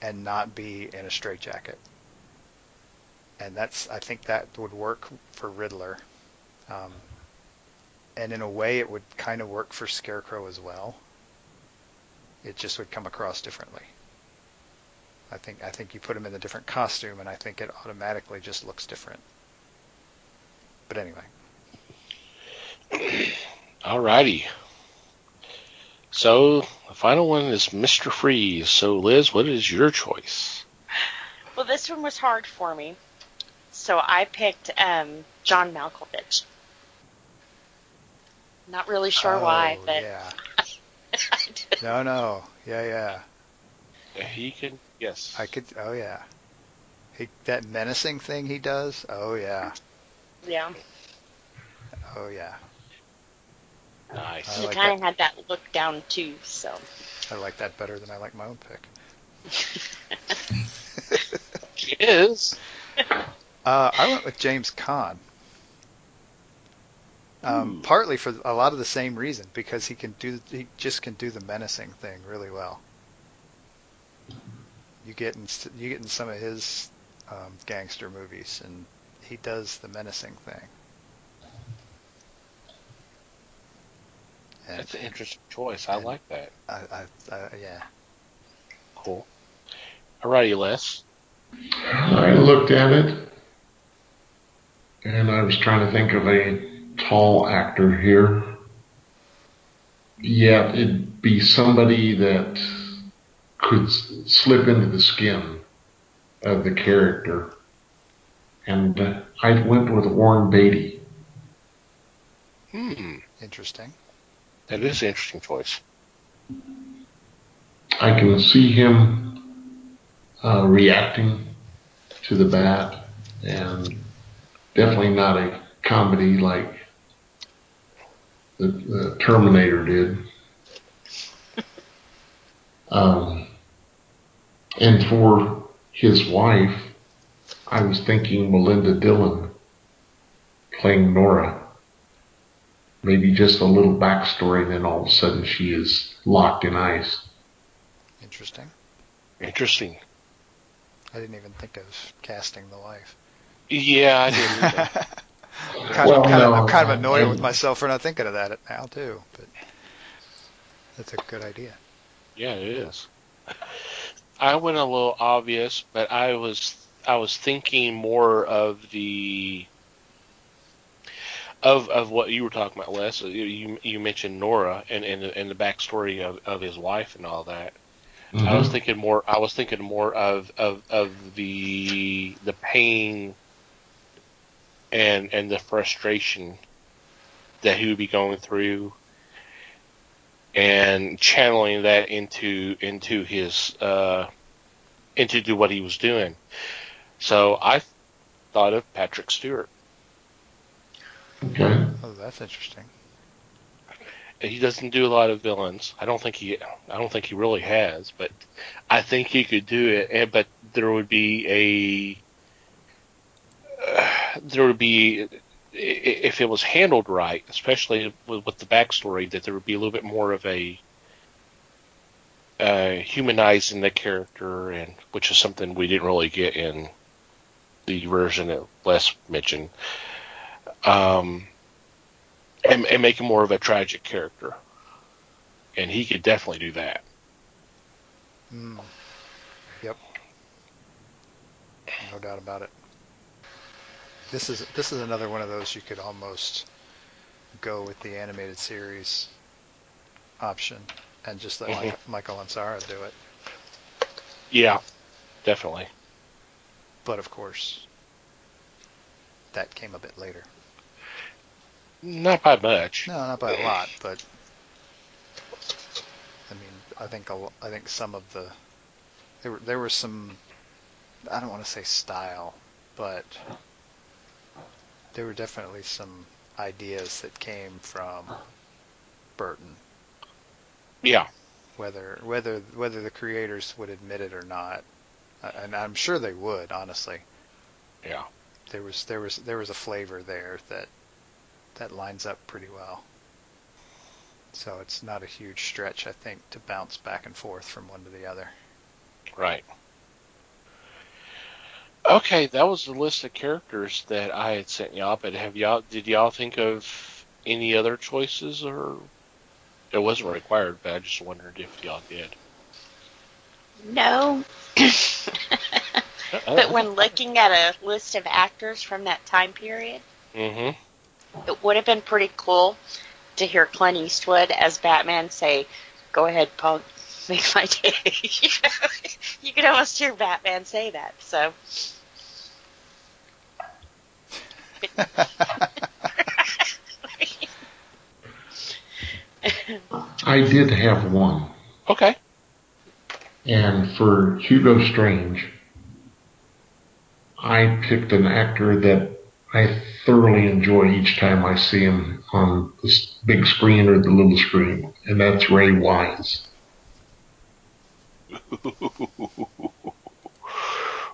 and not be in a straitjacket. And I think that would work for Riddler. And in a way, it would kind of work for Scarecrow as well. It just would come across differently. I think you put him in a different costume, and I think it automatically just looks different. But anyway. Alrighty. So the final one is Mr. Freeze. So Liz, what is your choice? Well, this one was hard for me, so I picked John Malkovich. Not really sure why, but yeah. I did. No. Yeah. He can, yes. I could. Oh yeah. That menacing thing he does. Oh yeah. Yeah. Oh yeah. Nice. He like kind of had that look down too, so. I like that better than I like my own pick. Is. I went with James Caan. Partly for a lot of the same reason, because he just can do the menacing thing really well. You get in some of his gangster movies, and he does the menacing thing. And That's an interesting choice. I like that. yeah. Cool. Alrighty, Les. I looked at it, and I was trying to think of a tall actor here. Yeah, it'd be somebody that could slip into the skin of the character. And I went with Warren Beatty. Interesting. That is an interesting choice. I can see him reacting to the bat, and definitely not a comedy like the Terminator did. And for his wife, I was thinking Melinda Dillon playing Nora. Maybe just a little backstory, and then all of a sudden she is locked in ice. Interesting. Interesting. I didn't even think of casting the wife. Yeah, I didn't. I'm kind of annoyed with myself for not thinking of that now too, but that's a good idea. Yeah, it is. I went a little obvious, but I was thinking more of of what you were talking about, Les. You mentioned Nora and the backstory of his wife and all that. Mm-hmm. I was thinking more of the pain and the frustration that he would be going through, and channeling that into his into what he was doing. So I thought of Patrick Stewart. Okay. Oh, that's interesting. He doesn't do a lot of villains. I don't think he really has, but I think he could do it. But there would be if it was handled right, especially with the backstory, that there would be a little bit more of a humanizing the character, and which is something we didn't really get in the version that Les mentioned, and make him more of a tragic character, and he could definitely do that. Yep, no doubt about it. This is another one of those you could almost go with the animated series option and just let Michael Ansara do it. Yeah, definitely. But of course, that came a bit later. Not by much. No, not by a lot, but I mean, I think some of the there was some, I don't want to say style, but there were definitely some ideas that came from Burton. Yeah. Whether the creators would admit it or not, and I'm sure they would, honestly. Yeah. There was a flavor there that lines up pretty well. So it's not a huge stretch, I think, to bounce back and forth from one to the other. Right. Okay, that was the list of characters that I had sent y'all, but did y'all think of any other choices, or it wasn't required, but I just wondered if y'all did. No. But when looking at a list of actors from that time period, it would have been pretty cool to hear Clint Eastwood as Batman say, "Go ahead, punk, make my day." You could almost hear Batman say that. So. I did have one. Okay. And for Hugo Strange, I picked an actor that I thoroughly enjoy each time I see him on the big screen or the little screen, and that's Ray Wise.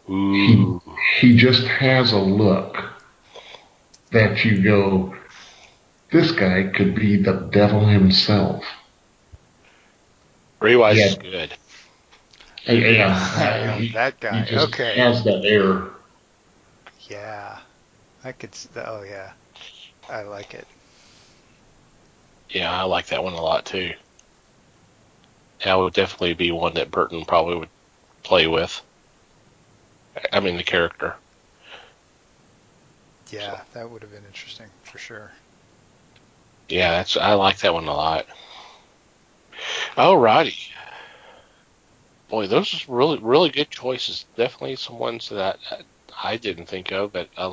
He just has a look that you go, this guy could be the devil himself. Ray Wise is good. Yeah, that guy. He just Okay. has that air. Yeah, I could. Oh yeah, I like it. Yeah, I like that one a lot too. That would definitely be one that Burton probably would play with. I mean, the character. Yeah, that would have been interesting for sure. Yeah, I like that one a lot. Alrighty. Boy, those are really, really good choices. Definitely some ones that I didn't think of, but I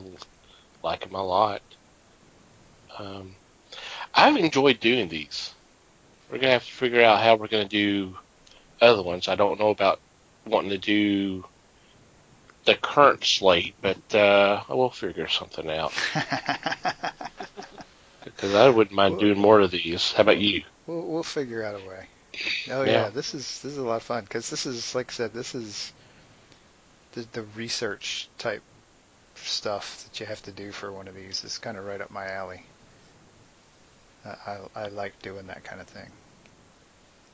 like them a lot. I've enjoyed doing these. We're going to have to figure out how we're going to do other ones. I don't know about wanting to do the current slate, but we'll figure something out. Because I wouldn't mind doing more of these. How about you? We'll figure out a way. Oh yeah, this is a lot of fun because this is, like I said, this is the research type stuff that you have to do for one of these. Is kind of right up my alley. I like doing that kind of thing,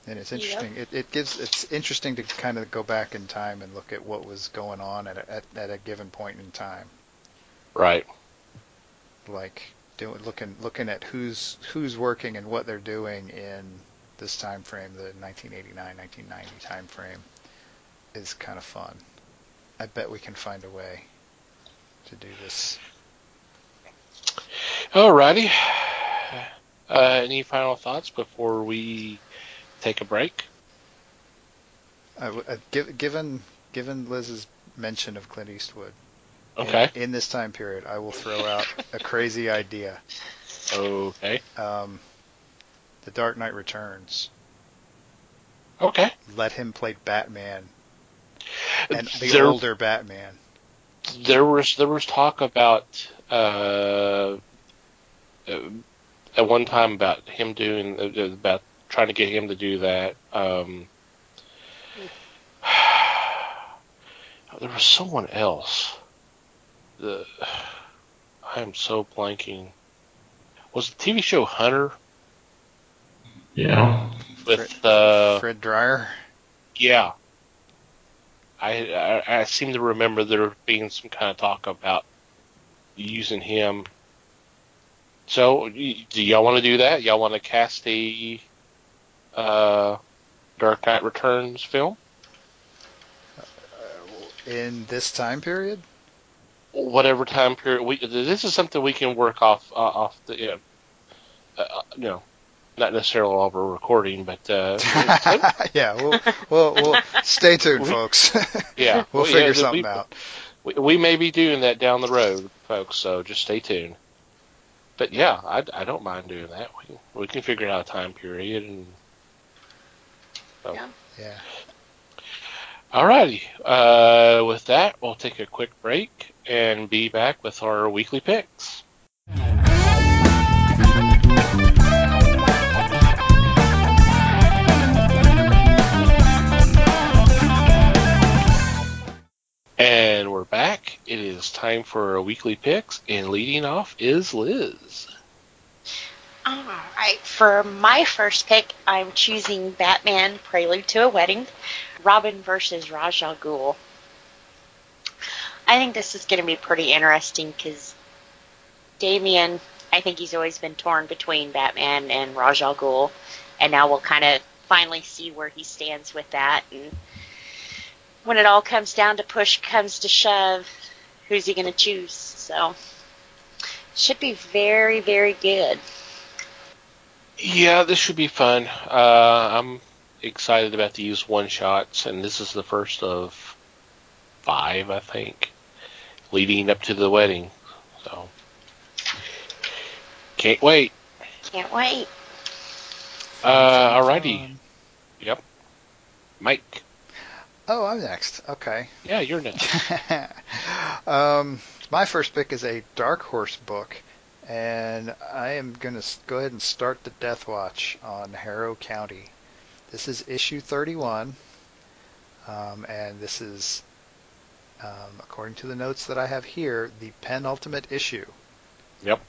and it's interesting. Yep. It's interesting to kind of go back in time and look at what was going on at a given point in time. Right. Like looking at who's working and what they're doing in this time frame, the 1989-1990 time frame, is kind of fun. I bet we can find a way to do this. Alrighty. Any final thoughts before we take a break? Given Liz's mention of Clint Eastwood, okay, in this time period, I will throw out a crazy idea. Okay. The Dark Knight Returns. Okay. Let him play Batman, and the older Batman. There was talk about at one time about him about trying to get him to do that. There was someone else. I am so blanking. Was the TV show Hunter Yeah. with Fred Dryer? Yeah. I seem to remember there being some kind of talk about using him. So, do y'all want to do that? Y'all want to cast a Dark Knight Returns film? In this time period? Whatever time period. This is something we can work off the, not necessarily while we're recording, but yeah, we'll stay tuned, folks. Yeah, we'll figure something out. We may be doing that down the road, folks. So just stay tuned. But yeah, I don't mind doing that. We can figure out a time period and. So. Yeah. Alrighty. With that, we'll take a quick break and be back with our weekly picks. And we're back. It is time for our weekly picks, and leading off is Liz. Alright, for my first pick, I'm choosing Batman Prelude to a Wedding, Robin versus Ra's al Ghul. I think this is going to be pretty interesting because Damian, I think he's always been torn between Batman and Ra's al Ghul, and now we'll kind of finally see where he stands with that. And when it all comes down to push comes to shove, who's he going to choose? So, should be very, very good. Yeah, this should be fun. I'm excited about these one-shots, and this is the first of 5, I think, leading up to the wedding. So, can't wait. Can't wait. Alrighty. Yep. Mike. Oh, I'm next. Okay. Yeah, you're next. My first pick is a Dark Horse book, and I am going to go ahead and start the Death Watch on Harrow County. This is issue 31, and this is, according to the notes that I have here, the penultimate issue. Yep.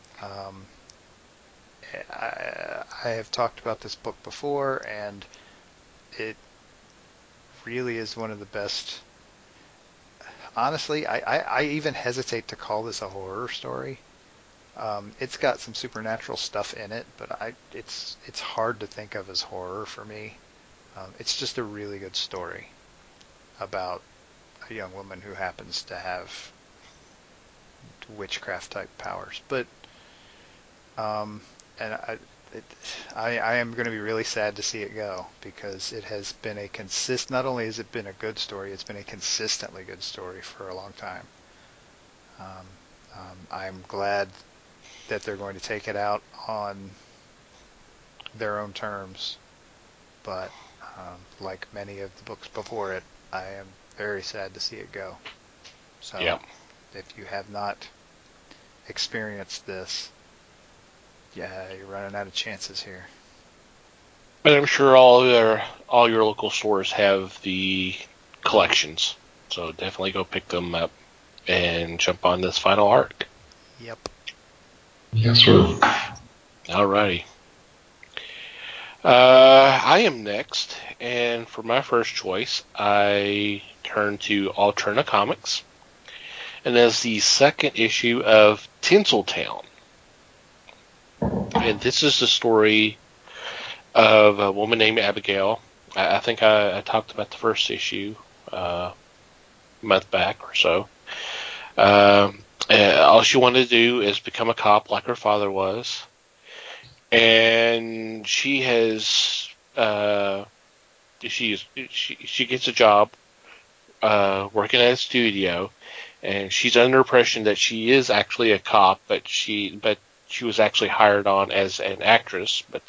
I have talked about this book before, and it really is one of the best. Honestly, I even hesitate to call this a horror story. It's got some supernatural stuff in it, but it's hard to think of as horror for me. It's just a really good story about a young woman who happens to have witchcraft type powers. But I am going to be really sad to see it go, because it has been not only has it been a good story, it's been a consistently good story for a long time. I'm glad that they're going to take it out on their own terms, but like many of the books before it, I am very sad to see it go. So yeah. If you have not experienced this, yeah, you're running out of chances here. But I'm sure all your local stores have the collections, so definitely go pick them up and jump on this final arc. Yep. Yes, sir. Alrighty. I am next, and for my first choice, I turn to Alterna Comics, and that's the second issue of Tinseltown. And this is the story of a woman named Abigail. I think I talked about the first issue a month back or so. All she wanted to do is become a cop like her father was. And she has she gets a job working at a studio, and she's under the impression that she is actually a cop, but she was actually hired on as an actress, but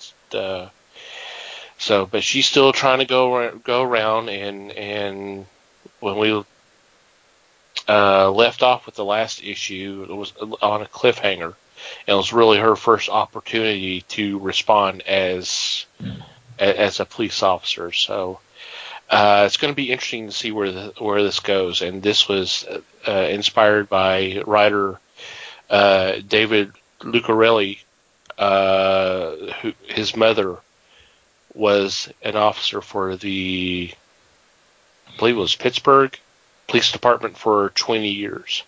she's still trying to go around, and when we left off with the last issue, it was on a cliffhanger, and it was really her first opportunity to respond as a police officer. So it's going to be interesting to see where this goes, and this was inspired by writer David Lucarelli, his mother was an officer for the, I believe it was Pittsburgh Police Department for 20 years.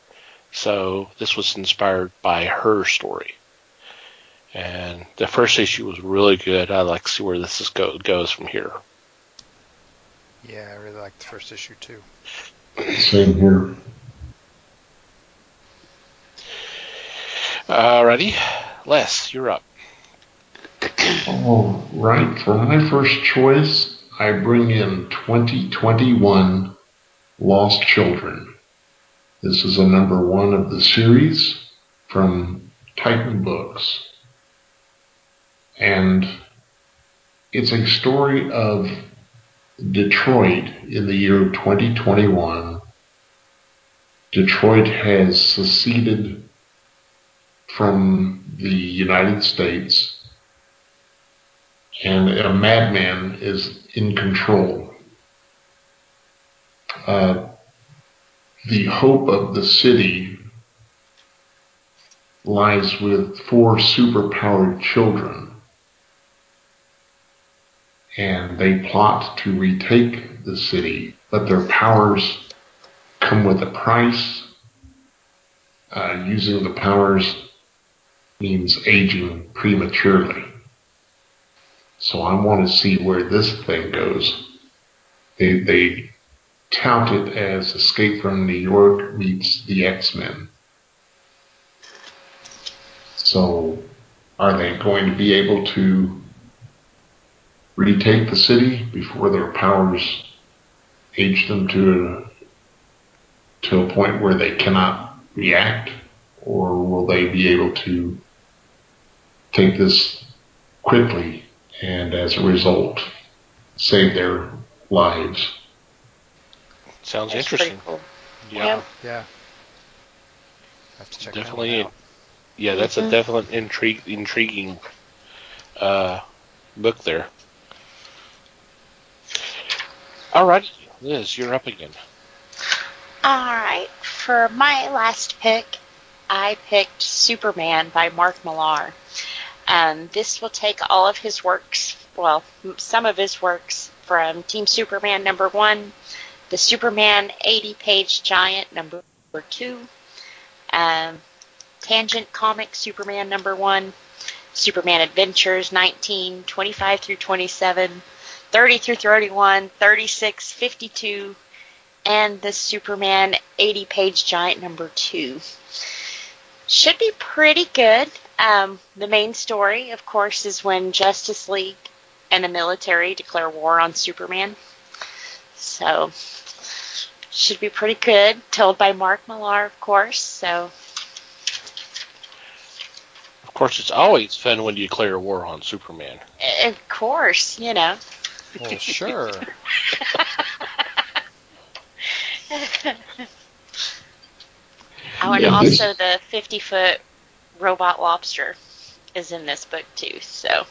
So this was inspired by her story. And the first issue was really good. I'd like to see where this goes from here. Yeah, I really liked the first issue too. Same here. Alrighty. Les, you're up. All right. For my first choice, I bring in 2021 Lost Children. This is a #1 of the series from Titan Books. And it's a story of Detroit in the year 2021. Detroit has seceded from the United States, and a madman is in control. The hope of the city lies with 4 superpowered children, and they plot to retake the city, but their powers come with a price. Using the powers means aging prematurely. So I want to see where this thing goes. They tout it as Escape from New York meets the X-Men. So are they going to be able to retake the city before their powers age them to a point where they cannot react? Or will they be able to take this quickly and as a result save their lives? Sounds That's interesting. pretty cool. Yeah. Yeah. Have to check Definitely. that one out. Yeah, that's a definite intriguing book there. All right, Liz, you're up again. All right. For my last pick, I picked Superman by Mark Millar. This will take all of his works, well, some of his works from Team Superman #1, the Superman 80-page giant #2, Tangent Comic Superman #1, Superman Adventures 19, 25 through 27, 30 through 31, 36, 52, and the Superman 80-page giant #2. Should be pretty good. The main story, of course, is when Justice League and the military declare war on Superman. So, should be pretty good. Told by Mark Millar, of course. So, Of course, it's always fun when you declare war on Superman. of course, you know. Well, sure. Oh, and Yeah, also the 50-foot robot lobster is in this book too. So,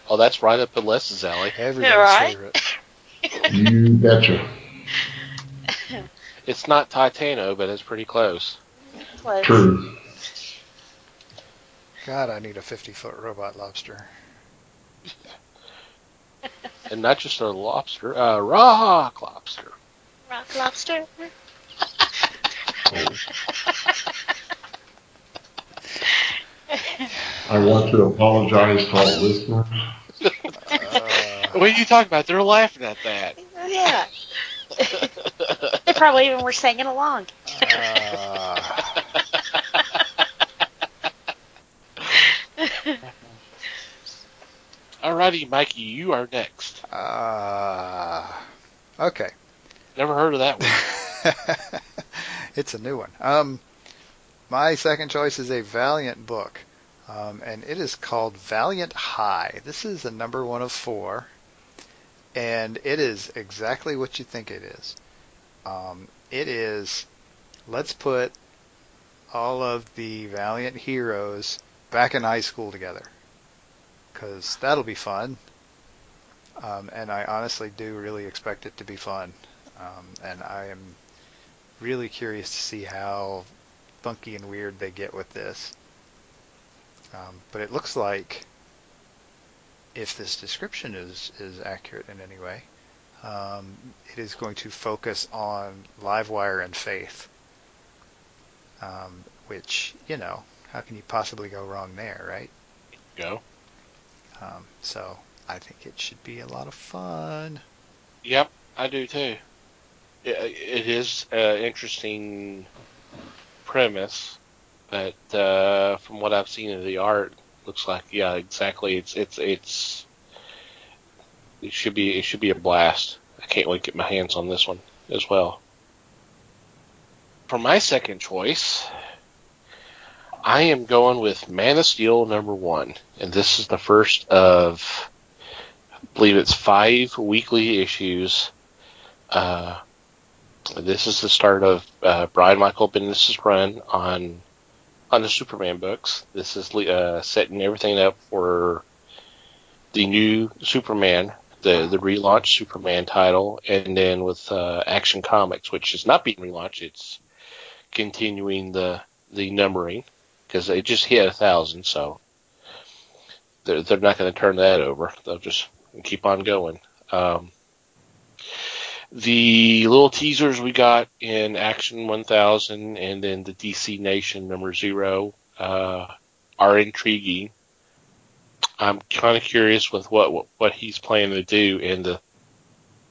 Oh, that's right up in Les's alley. Everybody's Right? favorite. You betcha. It's not Titano, but it's pretty close. close. True. God, I need a 50-foot robot lobster. And not just a lobster, rock lobster. Rock lobster. I want to apologize to all listeners. What are you talking about? They're laughing at that. Yeah. They probably even were singing along. Alrighty, Mikey, you are next. Okay. Never heard of that one. It's a new one. My second choice is a Valiant book, and it is called Valiant High. This is a #1 of 4, and it is exactly what you think it is. It is, let's put all of the Valiant heroes back in high school together, because that'll be fun. And I honestly do really expect it to be fun. And I am really curious to see how funky and weird they get with this. But it looks like, if this description is accurate in any way, it is going to focus on Livewire and Faith, which, how can you possibly go wrong there, right? Go. So I think it should be a lot of fun. Yep, I do too. It is an interesting premise, but from what I've seen of the art, looks like, yeah, exactly. It should be a blast. I can't wait to get my hands on this one as well. For my second choice, I am going with Man of Steel #1, and this is the first of, I believe it's 5 weekly issues. This is the start of Brian Michael Bendis' run on the Superman books. This is setting everything up for the new Superman, the relaunched Superman title, and then with Action Comics, which is not being relaunched, it's continuing the numbering, because they just hit 1,000, so they're not going to turn that over. They'll just keep on going. The little teasers we got in Action 1000 and then the DC Nation #0 are intriguing. I'm kind of curious with what he's planning to do,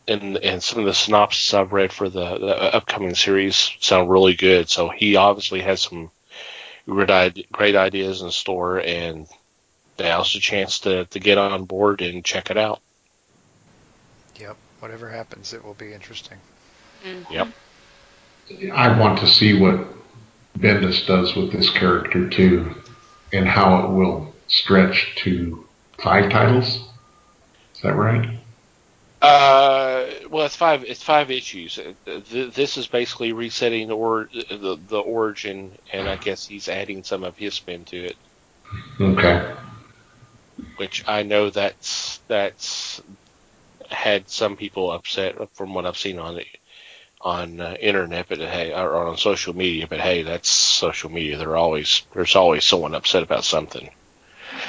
and some of the synopsis I've read for the upcoming series sound really good. So he obviously has some great ideas in store, and now's the chance to get on board and check it out. Yep. Whatever happens, it will be interesting. Mm-hmm. Yep. I want to see what Bendis does with this character too, and how it will stretch to 5 titles. Is that right? Well, it's 5 issues. This is basically resetting the origin, and I guess he's adding some of his spin to it. Okay. Which I know that's had some people upset from what I've seen on internet, but hey, or on social media. But hey, that's social media. There's always someone upset about something.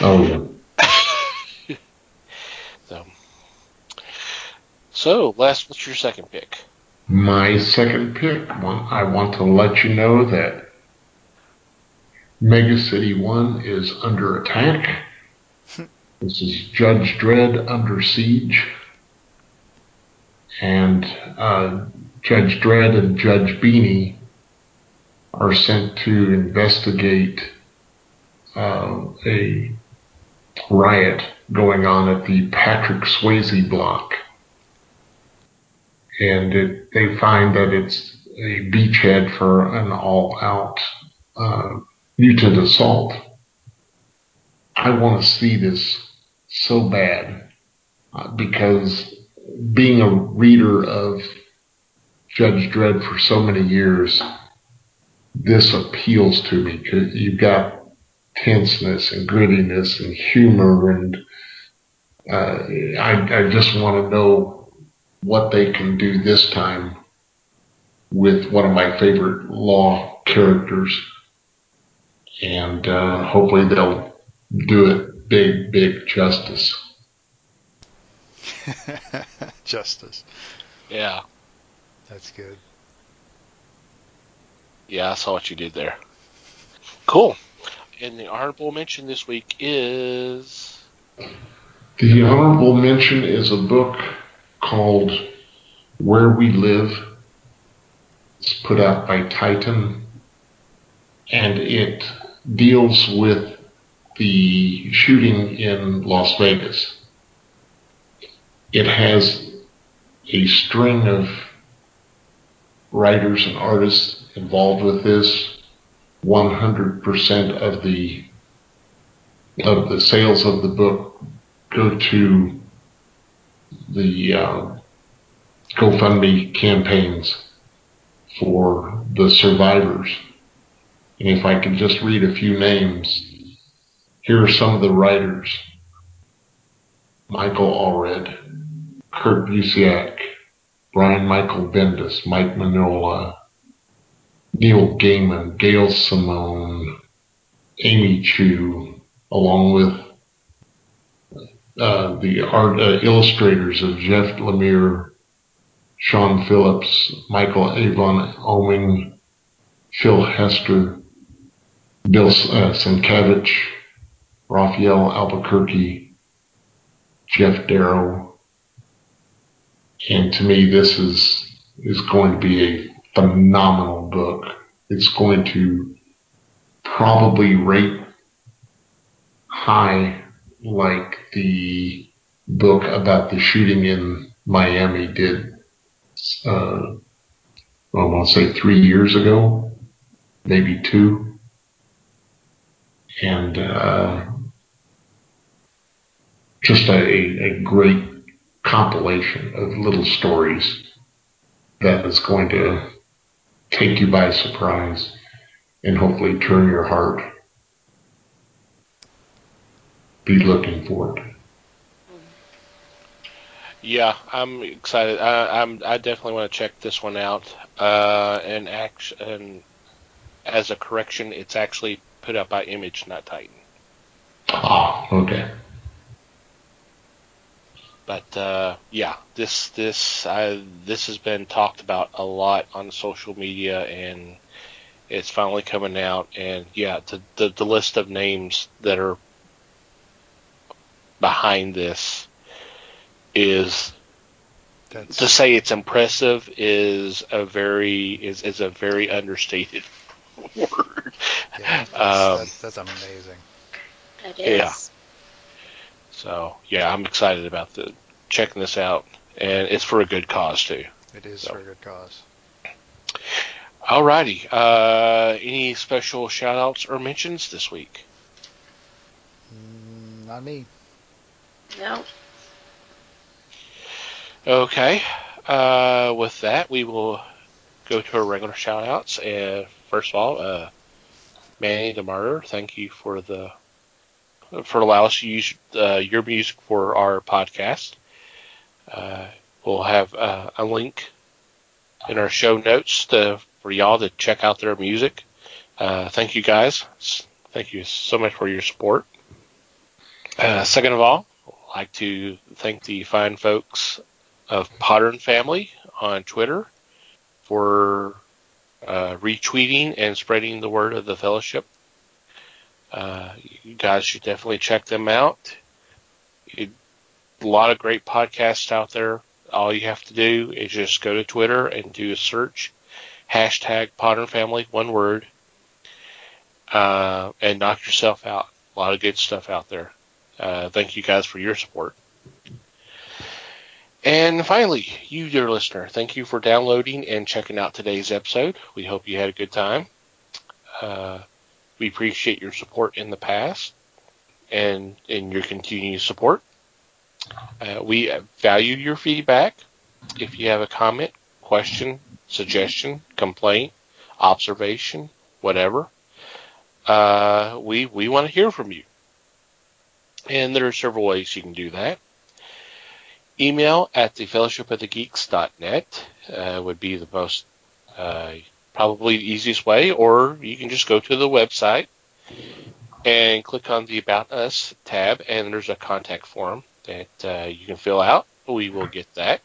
Oh. So, Les, what's your second pick? My second pick, I want to let you know that Mega City 1 is under attack. This is Judge Dredd under siege. And Judge Dredd and Judge Beanie are sent to investigate a riot going on at the Patrick Swayze block. And they find that it's a beachhead for an all-out mutant assault. I want to see this so bad because being a reader of Judge Dredd for so many years, this appeals to me because you've got tenseness and grittiness and humor, and I just want to know what they can do this time with one of my favorite law characters, and hopefully they'll do it big justice. Justice. Yeah. That's good. Yeah, I saw what you did there. Cool. And the honorable mention this week is... The honorable mention is a book called Where We Live. It's put out by Titan, and it deals with the shooting in Las Vegas. It has a string of writers and artists involved with this. 100% of the sales of the book go to the GoFundMe campaigns for the survivors. And if I could just read a few names, here are some of the writers: Michael Allred, Kurt Busiek, Brian Michael Bendis, Mike Mignola, Neil Gaiman, Gail Simone, Amy Chu, along with the art illustrators of Jeff Lemire, Sean Phillips, Michael Avon Oming, Phil Hester, Bill Sienkiewicz, Raphael Albuquerque, Jeff Darrow. And to me, this is going to be a phenomenal book. It's going to probably rate high like the book about the shooting in Miami did, I want to say 3 years ago, maybe 2. And just a great compilation of little stories that is going to take you by surprise and hopefully turn your heart. Be looking for it. Yeah, I'm excited. I definitely want to check this one out. And as a correction, it's actually put up by Image, not Titan. Ah, okay. But yeah, this has been talked about a lot on social media, and it's finally coming out. And yeah, the list of names that are behind this is, to say it's impressive is a very understated word. Yeah, that's amazing. It is. Yeah. So yeah, I'm excited about checking this out, and it's for a good cause too. It is for a good cause. Alrighty. Any special shout outs or mentions this week? Not me. No. Okay. With that, we will go to our regular shout outs. First of all, Manny the Martyr, thank you for allowing us to use your music for our podcast. We'll have a link in our show notes for y'all to check out their music. Thank you guys. Thank you so much for your support. Second of all, I'd like to thank the fine folks of Potter & Family on Twitter for retweeting and spreading the word of the fellowship. You guys should definitely check them out. A lot of great podcasts out there. All you have to do is just go to Twitter and do a search, #PotterFamily, one word, and knock yourself out. A lot of good stuff out there. Thank you guys for your support. And finally, you, dear listener, thank you for downloading and checking out today's episode. We hope you had a good time. We appreciate your support in the past and your continued support. We value your feedback. If you have a comment, question, suggestion, complaint, observation, whatever, we want to hear from you. And there are several ways you can do that. Email at thefellowshipofthegeeks.net would be the most probably the easiest way, or you can just go to the website and click on the About Us tab, and there's a contact form that you can fill out. We will get that.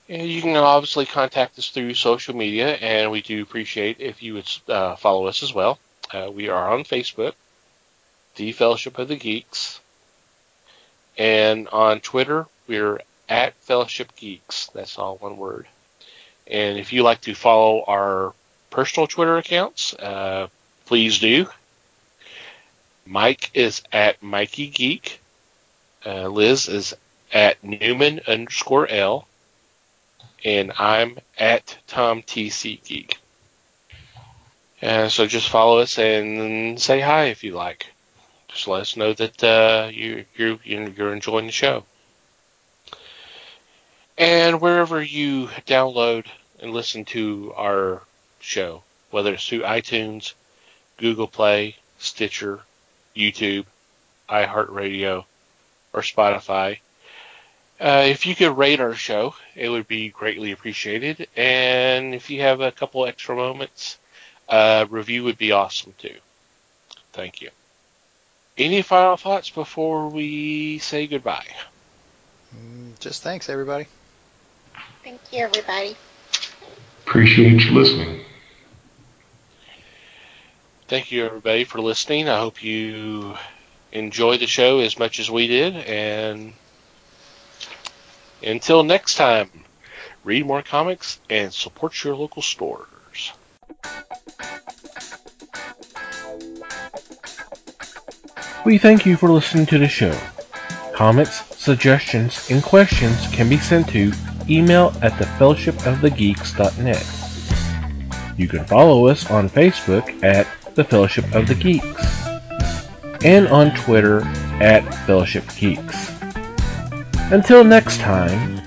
And you can obviously contact us through social media, and we do appreciate if you would follow us as well. We are on Facebook, The Fellowship of the Geeks, and on Twitter, we're at Fellowship Geeks. That's all one word. And if you like to follow our personal Twitter accounts, please do. Mike is at Mikey Geek. Liz is at Newman_L. And I'm at Tom TC Geek. So just follow us and say hi if you like. Just let us know that you're enjoying the show. And wherever you download and listen to our show, whether it's through iTunes, Google Play, Stitcher, YouTube, iHeartRadio, or Spotify, If you could rate our show, it would be greatly appreciated. And if you have a couple extra moments, review would be awesome too. Thank you. Any final thoughts before we say goodbye? Just thanks, everybody. Thank you, everybody. Appreciate you listening. Thank you, everybody, for listening. I hope you enjoyed the show as much as we did. And until next time, read more comics and support your local stores. We thank you for listening to the show. Comments, suggestions, and questions can be sent to email@thefellowshipofthegeeks.net. You can follow us on Facebook at The Fellowship of the Geeks and on Twitter at Fellowship Geeks. Until next time,